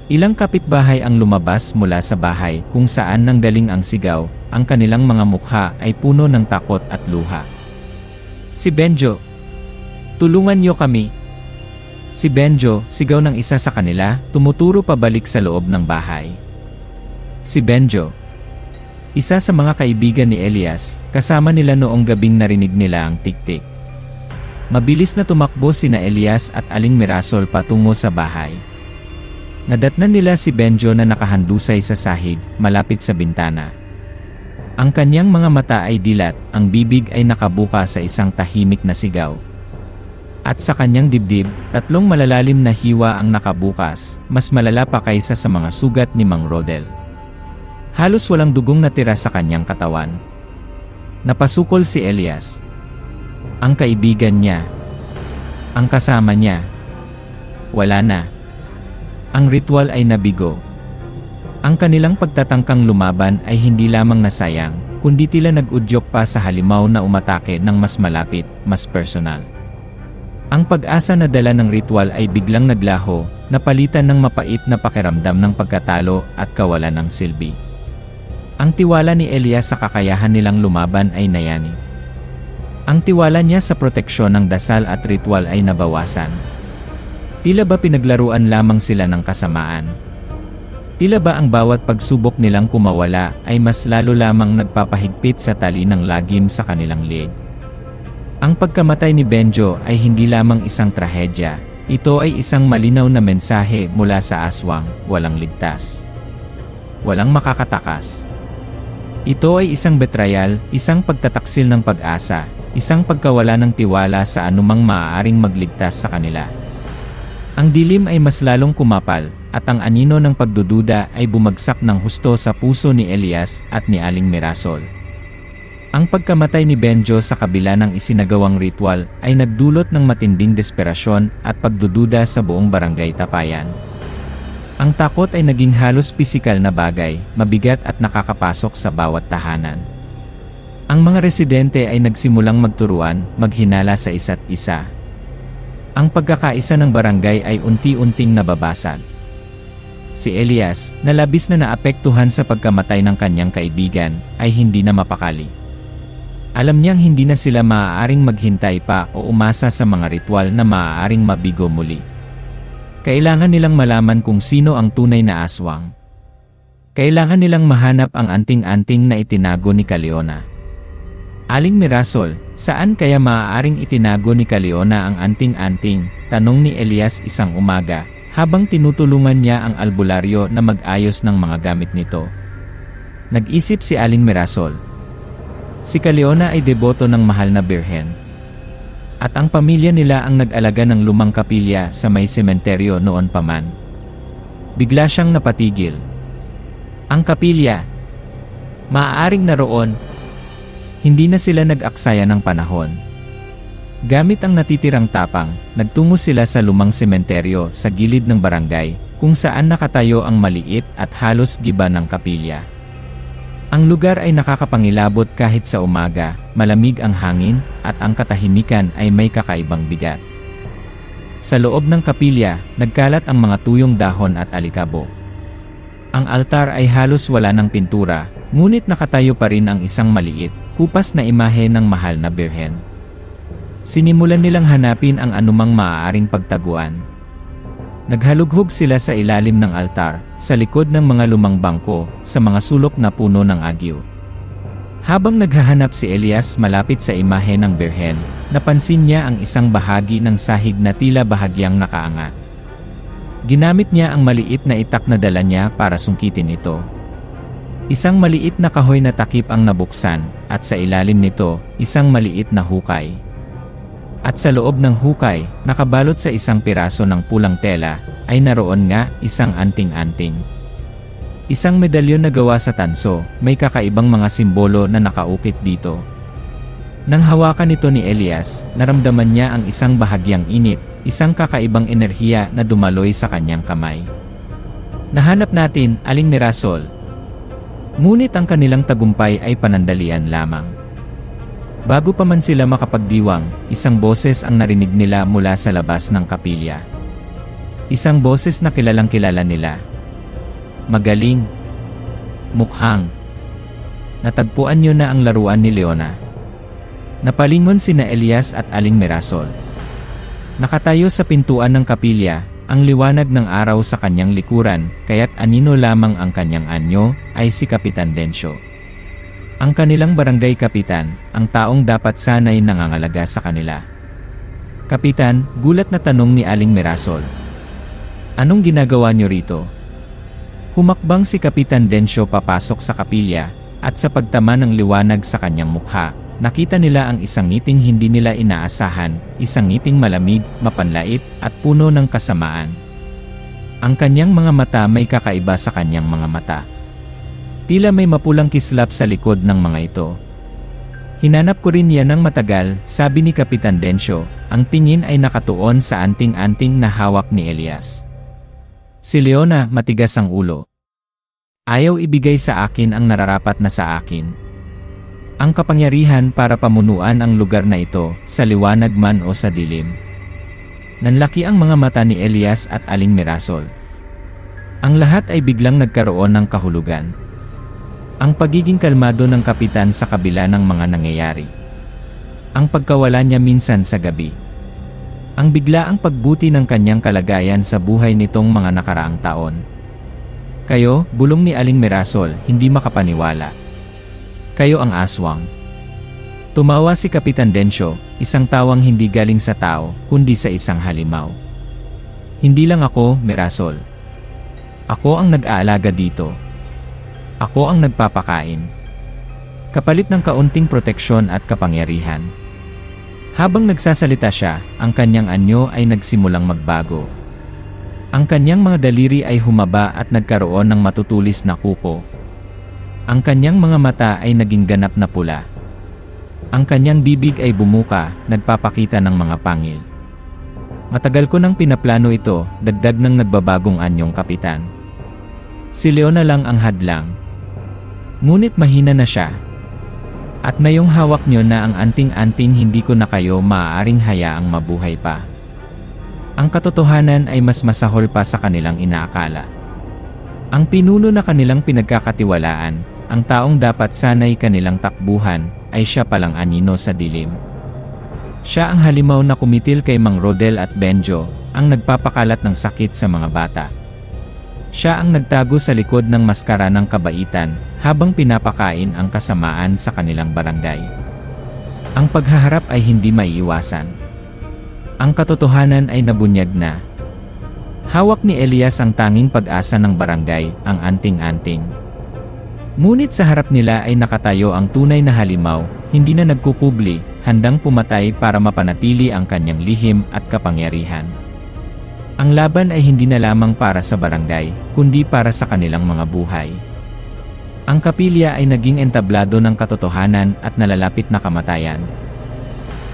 Ilang kapitbahay ang lumabas mula sa bahay kung saan nanggaling ang sigaw, ang kanilang mga mukha ay puno ng takot at luha. Si Benjo! Tulungan niyo kami! Si Benjo, sigaw ng isa sa kanila, tumuturo pabalik sa loob ng bahay. Si Benjo! Isa sa mga kaibigan ni Elias, kasama nila noong gabing narinig nila ang tik-tik. Mabilis na tumakbo sina Elias at Aling Mirasol patungo sa bahay. Nadatnan nila si Benjo na nakahandusay sa sahig, malapit sa bintana. Ang kanyang mga mata ay dilat, ang bibig ay nakabuka sa isang tahimik na sigaw. At sa kanyang dibdib, 3 malalalim na hiwa ang nakabukas, mas malala pa kaysa sa mga sugat ni Mang Rodel. Halos walang dugong natira sa kanyang katawan. Napasukol si Elias. Ang kaibigan niya. Ang kasama niya. Wala na. Ang ritual ay nabigo. Ang kanilang pagtatangkang lumaban ay hindi lamang nasayang, kundi tila nag-udyok pa sa halimaw na umatake ng mas malapit, mas personal. Ang pag-asa na dala ng ritual ay biglang naglaho, napalitan ng mapait na pakiramdam ng pagkatalo at kawalan ng silbi. Ang tiwala ni Elias sa kakayahan nilang lumaban ay nayani. Ang tiwala niya sa proteksyon ng dasal at ritual ay nabawasan. Tila ba pinaglaruan lamang sila ng kasamaan? Tila ba ang bawat pagsubok nilang kumawala ay mas lalo lamang nagpapahigpit sa tali ng lagim sa kanilang leeg? Ang pagkamatay ni Benjo ay hindi lamang isang trahedya, ito ay isang malinaw na mensahe mula sa aswang, walang ligtas. Walang makakatakas. Ito ay isang betrayal, isang pagtataksil ng pag-asa, isang pagkawala ng tiwala sa anumang maaaring magligtas sa kanila. Ang dilim ay mas lalong kumapal, at ang anino ng pagdududa ay bumagsak ng husto sa puso ni Elias at ni Aling Mirasol. Ang pagkamatay ni Benjo sa kabila ng isinagawang ritual ay nagdulot ng matinding desperasyon at pagdududa sa buong barangay Tapayan. Ang takot ay naging halos pisikal na bagay, mabigat at nakakapasok sa bawat tahanan. Ang mga residente ay nagsimulang magturuan, maghinala sa isa't isa. Ang pagkakaisa ng barangay ay unti-unting nababasag. Si Elias, na labis na naapektuhan sa pagkamatay ng kanyang kaibigan, ay hindi na mapakali. Alam niyang hindi na sila maaaring maghintay pa o umasa sa mga ritual na maaaring mabigo muli. Kailangan nilang malaman kung sino ang tunay na aswang. Kailangan nilang mahanap ang anting-anting na itinago ni Caleona. Aling Mirasol, saan kaya maaaring itinago ni Caleona ang anting-anting? Tanong ni Elias isang umaga, habang tinutulungan niya ang albularyo na mag-ayos ng mga gamit nito. Nag-isip si Aling Mirasol. Si Caleona ay deboto ng mahal na birhen. At ang pamilya nila ang nag-alaga ng lumang kapilya sa may sementeryo noon pa man. Bigla siyang napatigil. Ang kapilya, Maaaring naroon, hindi na sila nag-aksaya ng panahon. Gamit ang natitirang tapang, nagtungo sila sa lumang sementeryo sa gilid ng barangay, kung saan nakatayo ang maliit at halos giba ng kapilya. Ang lugar ay nakakapangilabot kahit sa umaga, malamig ang hangin, at ang katahimikan ay may kakaibang bigat. Sa loob ng kapilya, nagkalat ang mga tuyong dahon at alikabo. Ang altar ay halos wala ng pintura, ngunit nakatayo pa rin ang isang maliit, kupas na imahe ng mahal na birhen. Sinimulan nilang hanapin ang anumang maaaring pagtaguan. Naghalughog sila sa ilalim ng altar, sa likod ng mga lumang bangko, sa mga sulok na puno ng agyo. Habang naghahanap si Elias malapit sa imahe ng birhen, napansin niya ang isang bahagi ng sahig na tila bahagyang nakaangat. Ginamit niya ang maliit na itak na dala niya para sungkitin ito. Isang maliit na kahoy na takip ang nabuksan, at sa ilalim nito, isang maliit na hukay. At sa loob ng hukay, nakabalot sa isang piraso ng pulang tela, ay naroon nga isang anting-anting. Isang medalyon na gawa sa tanso, may kakaibang mga simbolo na nakaukit dito. Nang hawakan ito ni Elias, naramdaman niya ang isang bahagyang init, isang kakaibang enerhiya na dumaloy sa kanyang kamay. Nahanap natin, Aling Mirasol. Ngunit ang kanilang tagumpay ay panandalian lamang. Bago pa man sila makapagdiwang, isang boses ang narinig nila mula sa labas ng kapilya. Isang boses na kilalang-kilala nila. Magaling. Mukhang. Natagpuan niyo na ang laruan ni Leona. Napalingon sina Elias at Aling Mirasol. Nakatayo sa pintuan ng kapilya, ang liwanag ng araw sa kanyang likuran, kaya't anino lamang ang kanyang anyo, ay si Kapitan Dencio. Ang kanilang barangay kapitan, ang taong dapat sanay nangangalaga sa kanila. Kapitan, gulat na tanong ni Aling Mirasol. Anong ginagawa niyo rito? Humakbang si Kapitan Dencio papasok sa kapilya, at sa pagtama ng liwanag sa kanyang mukha, nakita nila ang isang ngiting hindi nila inaasahan, isang ngiting malamig, mapanlait, at puno ng kasamaan. Ang kanyang mga mata may kakaiba sa kanyang mga mata. Tila may mapulang kislap sa likod ng mga ito. Hinanap ko rin yan ng matagal, sabi ni Kapitan Dencio, ang tingin ay nakatuon sa anting-anting na hawak ni Elias. Si Leona, matigas ang ulo. Ayaw ibigay sa akin ang nararapat na sa akin. Ang kapangyarihan para pamunuan ang lugar na ito, sa liwanag man o sa dilim. Nanlaki ang mga mata ni Elias at Aling Mirasol. Ang lahat ay biglang nagkaroon ng kahulugan. Ang pagiging kalmado ng kapitan sa kabila ng mga nangyayari. Ang pagkawala niya minsan sa gabi. Ang biglaang pagbuti ng kanyang kalagayan sa buhay nitong mga nakaraang taon. Kayo, bulong ni Aling Mirasol, hindi makapaniwala. Kayo ang aswang. Tumawa si Kapitan Dencio, isang tawang hindi galing sa tao, kundi sa isang halimaw. Hindi lang ako, Mirasol. Ako ang nag-aalaga dito. Ako ang nagpapakain. Kapalit ng kaunting proteksyon at kapangyarihan. Habang nagsasalita siya, ang kanyang anyo ay nagsimulang magbago. Ang kanyang mga daliri ay humaba at nagkaroon ng matutulis na kuko. Ang kanyang mga mata ay naging ganap na pula. Ang kanyang bibig ay bumuka, nagpapakita ng mga pangil. Matagal ko nang pinaplano ito, dagdag ng nagbabagong anyong kapitan. Si Leona lang ang hadlang. Ngunit mahina na siya. At ngayong hawak niyo na ang anting-anting, hindi ko na kayo maaaring hayaang mabuhay pa. Ang katotohanan ay mas masahol pa sa kanilang inaakala. Ang pinuno na kanilang pinagkakatiwalaan, ang taong dapat sanay kanilang takbuhan, ay siya palang anino sa dilim. Siya ang halimaw na kumitil kay Mang Rodel at Benjo, ang nagpapakalat ng sakit sa mga bata. Siya ang nagtago sa likod ng maskara ng kabaitan, habang pinapakain ang kasamaan sa kanilang barangay. Ang paghaharap ay hindi maiiwasan. Ang katotohanan ay nabunyag na. Hawak ni Elias ang tanging pag-asa ng barangay, ang anting-anting. Ngunit sa harap nila ay nakatayo ang tunay na halimaw, hindi na nagkukubli, handang pumatay para mapanatili ang kanyang lihim at kapangyarihan. Ang laban ay hindi na lamang para sa barangay, kundi para sa kanilang mga buhay. Ang kapilya ay naging entablado ng katotohanan at nalalapit na kamatayan.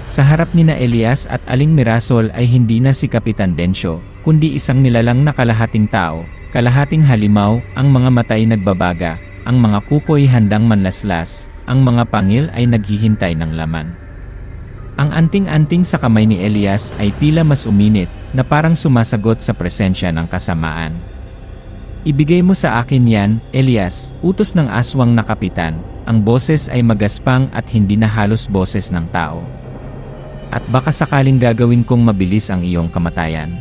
Sa harap ni na Elias at Aling Mirasol ay hindi na si Kapitan Densyo, kundi isang nilalang na kalahating tao, kalahating halimaw, ang mga matay nagbabaga, ang mga kuko'y handang manlaslas, ang mga pangil ay naghihintay ng laman. Ang anting-anting sa kamay ni Elias ay tila mas uminit, na parang sumasagot sa presensya ng kasamaan. Ibigay mo sa akin yan, Elias, utos ng aswang na kapitan. Ang boses ay magaspang at hindi na halos boses ng tao. At baka sakaling gagawin kong mabilis ang iyong kamatayan.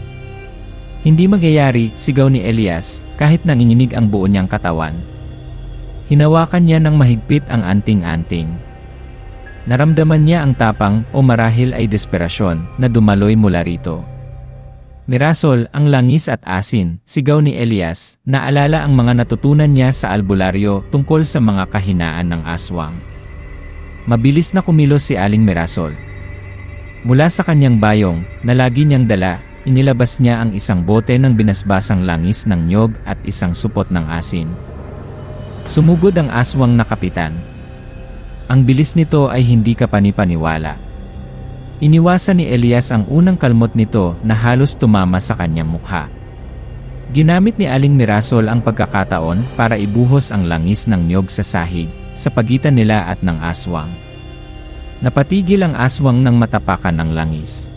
Hindi magyayari, sigaw ni Elias, kahit nanginginig ang buo niyang katawan. Hinawakan niya ng mahigpit ang anting-anting. Naramdaman niya ang tapang o marahil ay desperasyon na dumaloy mula rito. Mirasol, ang langis at asin, sigaw ni Elias, naalala ang mga natutunan niya sa albularyo tungkol sa mga kahinaan ng aswang. Mabilis na kumilos si Aling Mirasol. Mula sa kanyang bayong, na lagi niyang dala, inilabas niya ang isang bote ng binasbasang langis ng niyog at isang supot ng asin. Sumugod ang aswang na kapitan. Ang bilis nito ay hindi kapani-paniwala. Iniwasan ni Elias ang unang kalmot nito na halos tumama sa kanyang mukha. Ginamit ni Aling Mirasol ang pagkakataon para ibuhos ang langis ng niyog sa sahig, sa pagitan nila at ng aswang. Napatigil ang aswang ng matapakan ng langis.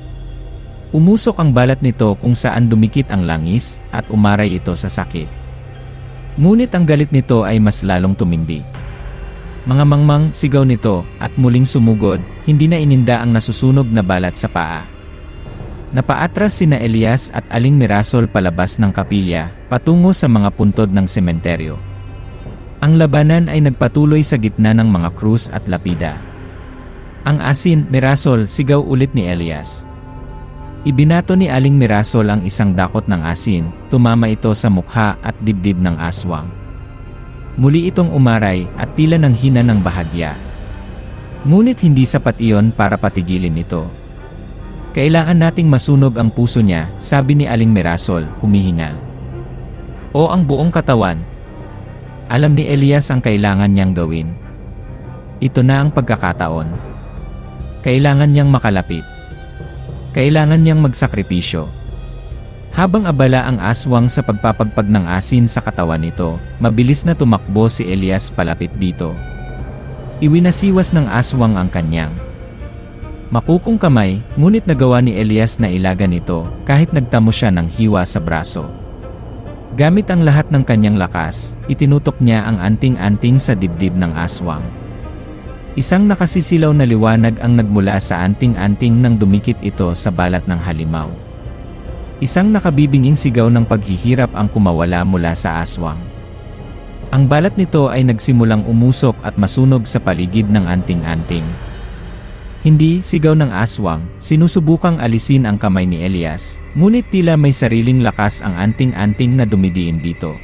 Umusok ang balat nito kung saan dumikit ang langis at umaray ito sa sakit. Ngunit ang galit nito ay mas lalong tumindi. Mga mangmang, sigaw nito, at muling sumugod, hindi na ininda ang nasusunog na balat sa paa. Napaatras sina Elias at Aling Mirasol palabas ng kapilya, patungo sa mga puntod ng sementeryo. Ang labanan ay nagpatuloy sa gitna ng mga krus at lapida. Ang asin, Mirasol, sigaw ulit ni Elias. Ibinato ni Aling Mirasol ang isang dakot ng asin, tumama ito sa mukha at dibdib ng aswang. Muli itong umaray at tila nang hina ng bahagya. Ngunit hindi sapat iyon para patigilin ito. Kailangan nating masunog ang puso niya, sabi ni Aling Mirasol, humihingal. O ang buong katawan. Alam ni Elias ang kailangan niyang gawin. Ito na ang pagkakataon. Kailangan niyang makalapit. Kailangan niyang magsakripisyo. Habang abala ang aswang sa pagpapagpag ng asin sa katawan nito, mabilis na tumakbo si Elias palapit dito. Iwinasiwas ng aswang ang kanyang makukong kamay, ngunit nagawa ni Elias na ilagan ito kahit nagtamo siya ng hiwa sa braso. Gamit ang lahat ng kanyang lakas, itinutok niya ang anting-anting sa dibdib ng aswang. Isang nakasisilaw na liwanag ang nagmula sa anting-anting nang dumikit ito sa balat ng halimaw. Isang nakabibinging sigaw ng paghihirap ang kumawala mula sa aswang. Ang balat nito ay nagsimulang umusok at masunog sa paligid ng anting-anting. Hindi, sigaw ng aswang, sinusubukang alisin ang kamay ni Elias, ngunit tila may sariling lakas ang anting-anting na dumidiin dito.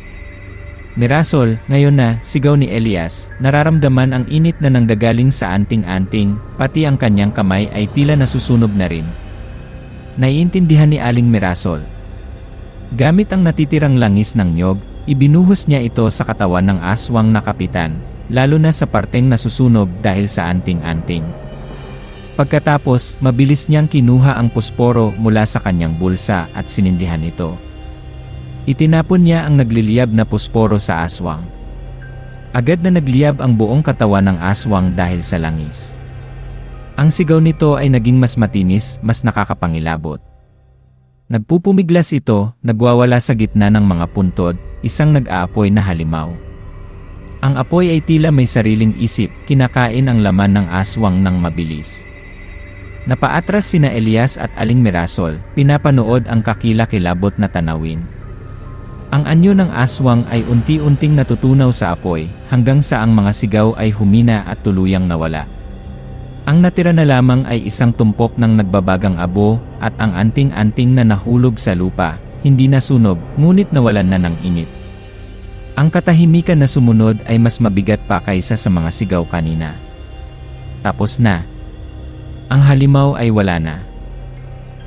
Mirasol, ngayon na, sigaw ni Elias, nararamdaman ang init na nanggagaling sa anting-anting, pati ang kanyang kamay ay tila nasusunog na rin. Naiintindihan ni Aling Mirasol. Gamit ang natitirang langis ng niyog, ibinuhos niya ito sa katawan ng aswang na kapitan, lalo na sa parteng nasusunog dahil sa anting-anting. Pagkatapos, mabilis niyang kinuha ang posporo mula sa kanyang bulsa at sinindihan ito. Itinapon niya ang nagliliyab na posporo sa aswang. Agad na nagliyab ang buong katawan ng aswang dahil sa langis. Ang sigaw nito ay naging mas matinis, mas nakakapangilabot. Nagpupumiglas ito, nagwawala sa gitna ng mga puntod, isang nag-aapoy na halimaw. Ang apoy ay tila may sariling isip, kinakain ang laman ng aswang ng mabilis. Napaatras sina Elias at Aling Mirasol, pinapanood ang kakilakilabot na tanawin. Ang anyo ng aswang ay unti-unting natutunaw sa apoy, hanggang sa ang mga sigaw ay humina at tuluyang nawala. Ang natira na lamang ay isang tumpok ng nagbabagang abo, at ang anting-anting na nahulog sa lupa, hindi nasunog, ngunit nawalan na ng init. Ang katahimikan na sumunod ay mas mabigat pa kaysa sa mga sigaw kanina. Tapos na. Ang halimaw ay wala na.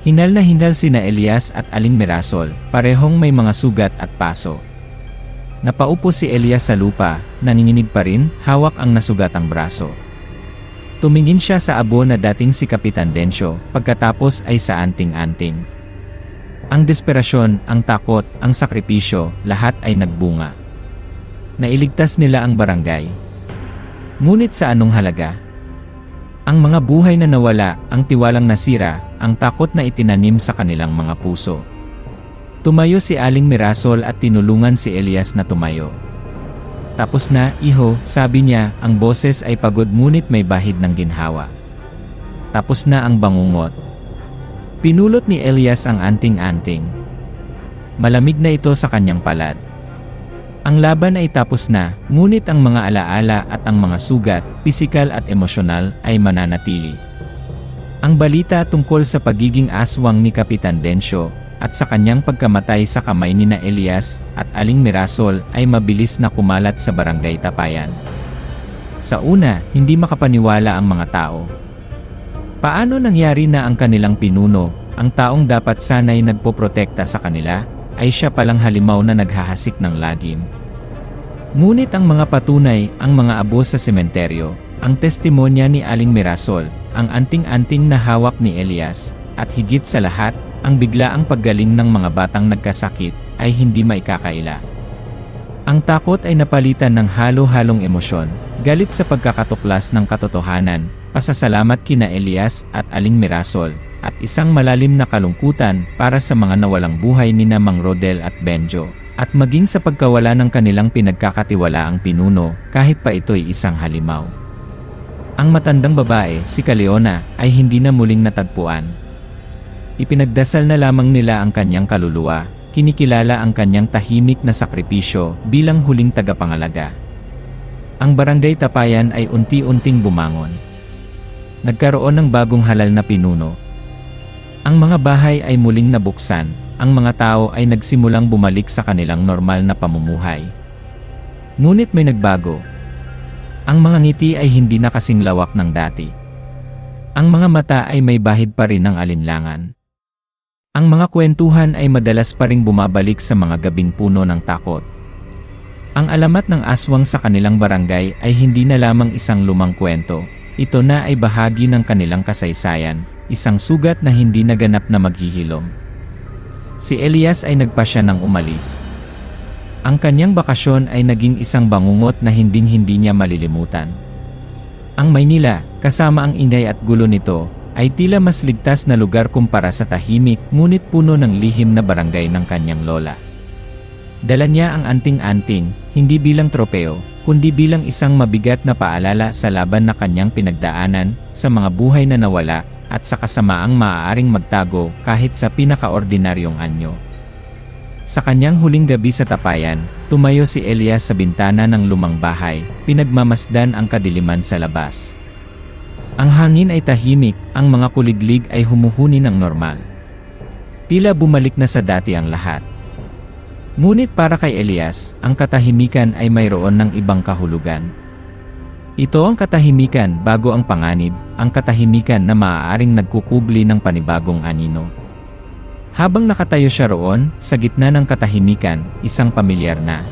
Hinal na hinal sina Elias at Aling Mirasol, parehong may mga sugat at paso. Napaupo si Elias sa lupa, nanginginig pa rin, hawak ang nasugatang braso. Tumingin siya sa abo na dating si Kapitan Densyo, pagkatapos ay sa anting-anting. Ang desperasyon, ang takot, ang sakripisyo, lahat ay nagbunga. Nailigtas nila ang barangay. Ngunit sa anong halaga? Ang mga buhay na nawala, ang tiwalang nasira, ang takot na itinanim sa kanilang mga puso. Tumayo si Aling Mirasol at tinulungan si Elias na tumayo. Tapos na, iho, sabi niya, ang boses ay pagod ngunit may bahid ng ginhawa. Tapos na ang bangungot. Pinulot ni Elias ang anting-anting. Malamig na ito sa kanyang palad. Ang laban ay tapos na, ngunit ang mga alaala at ang mga sugat, pisikal at emosyonal, ay mananatili. Ang balita tungkol sa pagiging aswang ni Kapitan Densyo, at sa kanyang pagkamatay sa kamay ni na Elias at Aling Mirasol ay mabilis na kumalat sa barangay Tapayan. Sa una, hindi makapaniwala ang mga tao. Paano nangyari na ang kanilang pinuno, ang taong dapat sanay nagpoprotekta sa kanila, ay siya palang halimaw na naghahasik ng lagim? Ngunit ang mga patunay, ang mga abo sa sementeryo, ang testimonya ni Aling Mirasol, ang anting-anting na hawak ni Elias, at higit sa lahat, ang biglaang paggaling ng mga batang nagkasakit, ay hindi maikakaila. Ang takot ay napalitan ng halo-halong emosyon, galit sa pagkakatuklas ng katotohanan, pasasalamat kina Elias at Aling Mirasol, at isang malalim na kalungkutan para sa mga nawalang buhay ni Mang Rodel at Benjo, at maging sa pagkawala ng kanilang pinagkakatiwalaang pinuno, kahit pa ito'y isang halimaw. Ang matandang babae, si Caleona, ay hindi na muling natagpuan. Ipinagdasal na lamang nila ang kanyang kaluluwa, kinikilala ang kanyang tahimik na sakripisyo bilang huling tagapangalaga. Ang barangay Tapayan ay unti-unting bumangon. Nagkaroon ng bagong halal na pinuno. Ang mga bahay ay muling nabuksan, ang mga tao ay nagsimulang bumalik sa kanilang normal na pamumuhay. Ngunit may nagbago. Ang mga ngiti ay hindi na kasing lawak ng dati. Ang mga mata ay may bahid pa rin ng alinlangan. Ang mga kwentuhan ay madalas pa ring bumabalik sa mga gabing puno ng takot. Ang alamat ng aswang sa kanilang barangay ay hindi na lamang isang lumang kwento. Ito na ay bahagi ng kanilang kasaysayan, isang sugat na hindi naganap na maghihilom. Si Elias ay nagpasya ng umalis. Ang kanyang bakasyon ay naging isang bangungot na hinding-hindi niya malilimutan. Ang Maynila, kasama ang ingay at gulo nito, ay tila mas ligtas na lugar kumpara sa tahimik ngunit puno ng lihim na barangay ng kanyang lola. Dala niya ang anting-anting, hindi bilang tropeo, kundi bilang isang mabigat na paalala sa laban na kanyang pinagdaanan, sa mga buhay na nawala, at sa kasamaang maaaring magtago kahit sa pinakaordinaryong anyo. Sa kanyang huling gabi sa Tapayan, tumayo si Elias sa bintana ng lumang bahay, pinagmamasdan ang kadiliman sa labas. Ang hangin ay tahimik, ang mga kuliglig ay humuhuni ng normal. Tila bumalik na sa dati ang lahat. Ngunit para kay Elias, ang katahimikan ay mayroon ng ibang kahulugan. Ito ang katahimikan bago ang panganib, ang katahimikan na maaaring nagkukubli ng panibagong anino. Habang nakatayo siya roon, sa gitna ng katahimikan, isang pamilyar na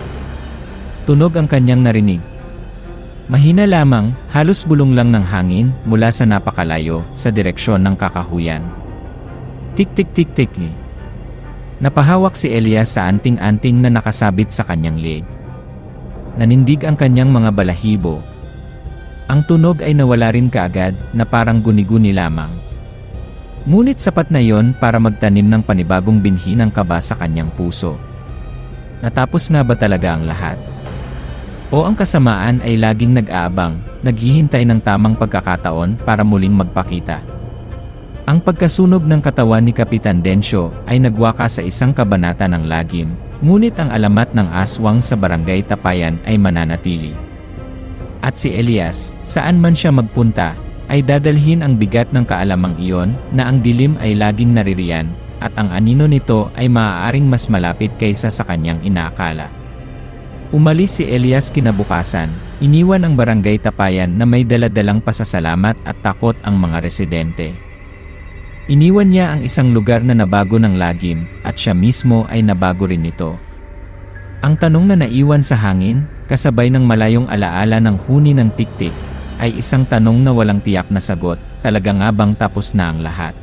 tunog ang kanyang narinig. Mahina lamang, halos bulong lang ng hangin, mula sa napakalayo, sa direksyon ng kakahuyan. Tik-tik-tik-tik. Napahawak si Elias sa anting-anting na nakasabit sa kanyang leeg. Nanindig ang kanyang mga balahibo. Ang tunog ay nawala rin kaagad, na parang guni-guni lamang. Ngunit sapat na yon para magtanim ng panibagong binhi ng kaba sa kanyang puso. Natapos nga ba talaga ang lahat? O ang kasamaan ay laging nag-aabang, naghihintay ng tamang pagkakataon para muling magpakita? Ang pagkasunog ng katawan ni Kapitan Densyo ay nagwaka sa isang kabanata ng lagim, ngunit ang alamat ng aswang sa barangay Tapayan ay mananatili. At si Elias, saan man siya magpunta, ay dadalhin ang bigat ng kaalamang iyon na ang dilim ay laging naririyan, at ang anino nito ay maaaring mas malapit kaysa sa kanyang inaakala. Umalis si Elias kinabukasan, iniwan ang barangay Tapayan na may daladalang pasasalamat at takot ang mga residente. Iniwan niya ang isang lugar na nabago ng lagim, at siya mismo ay nabago rin nito. Ang tanong na naiwan sa hangin, kasabay ng malayong alaala ng huni ng tiktik, ay isang tanong na walang tiyak na sagot, talaga nga bang tapos na ang lahat?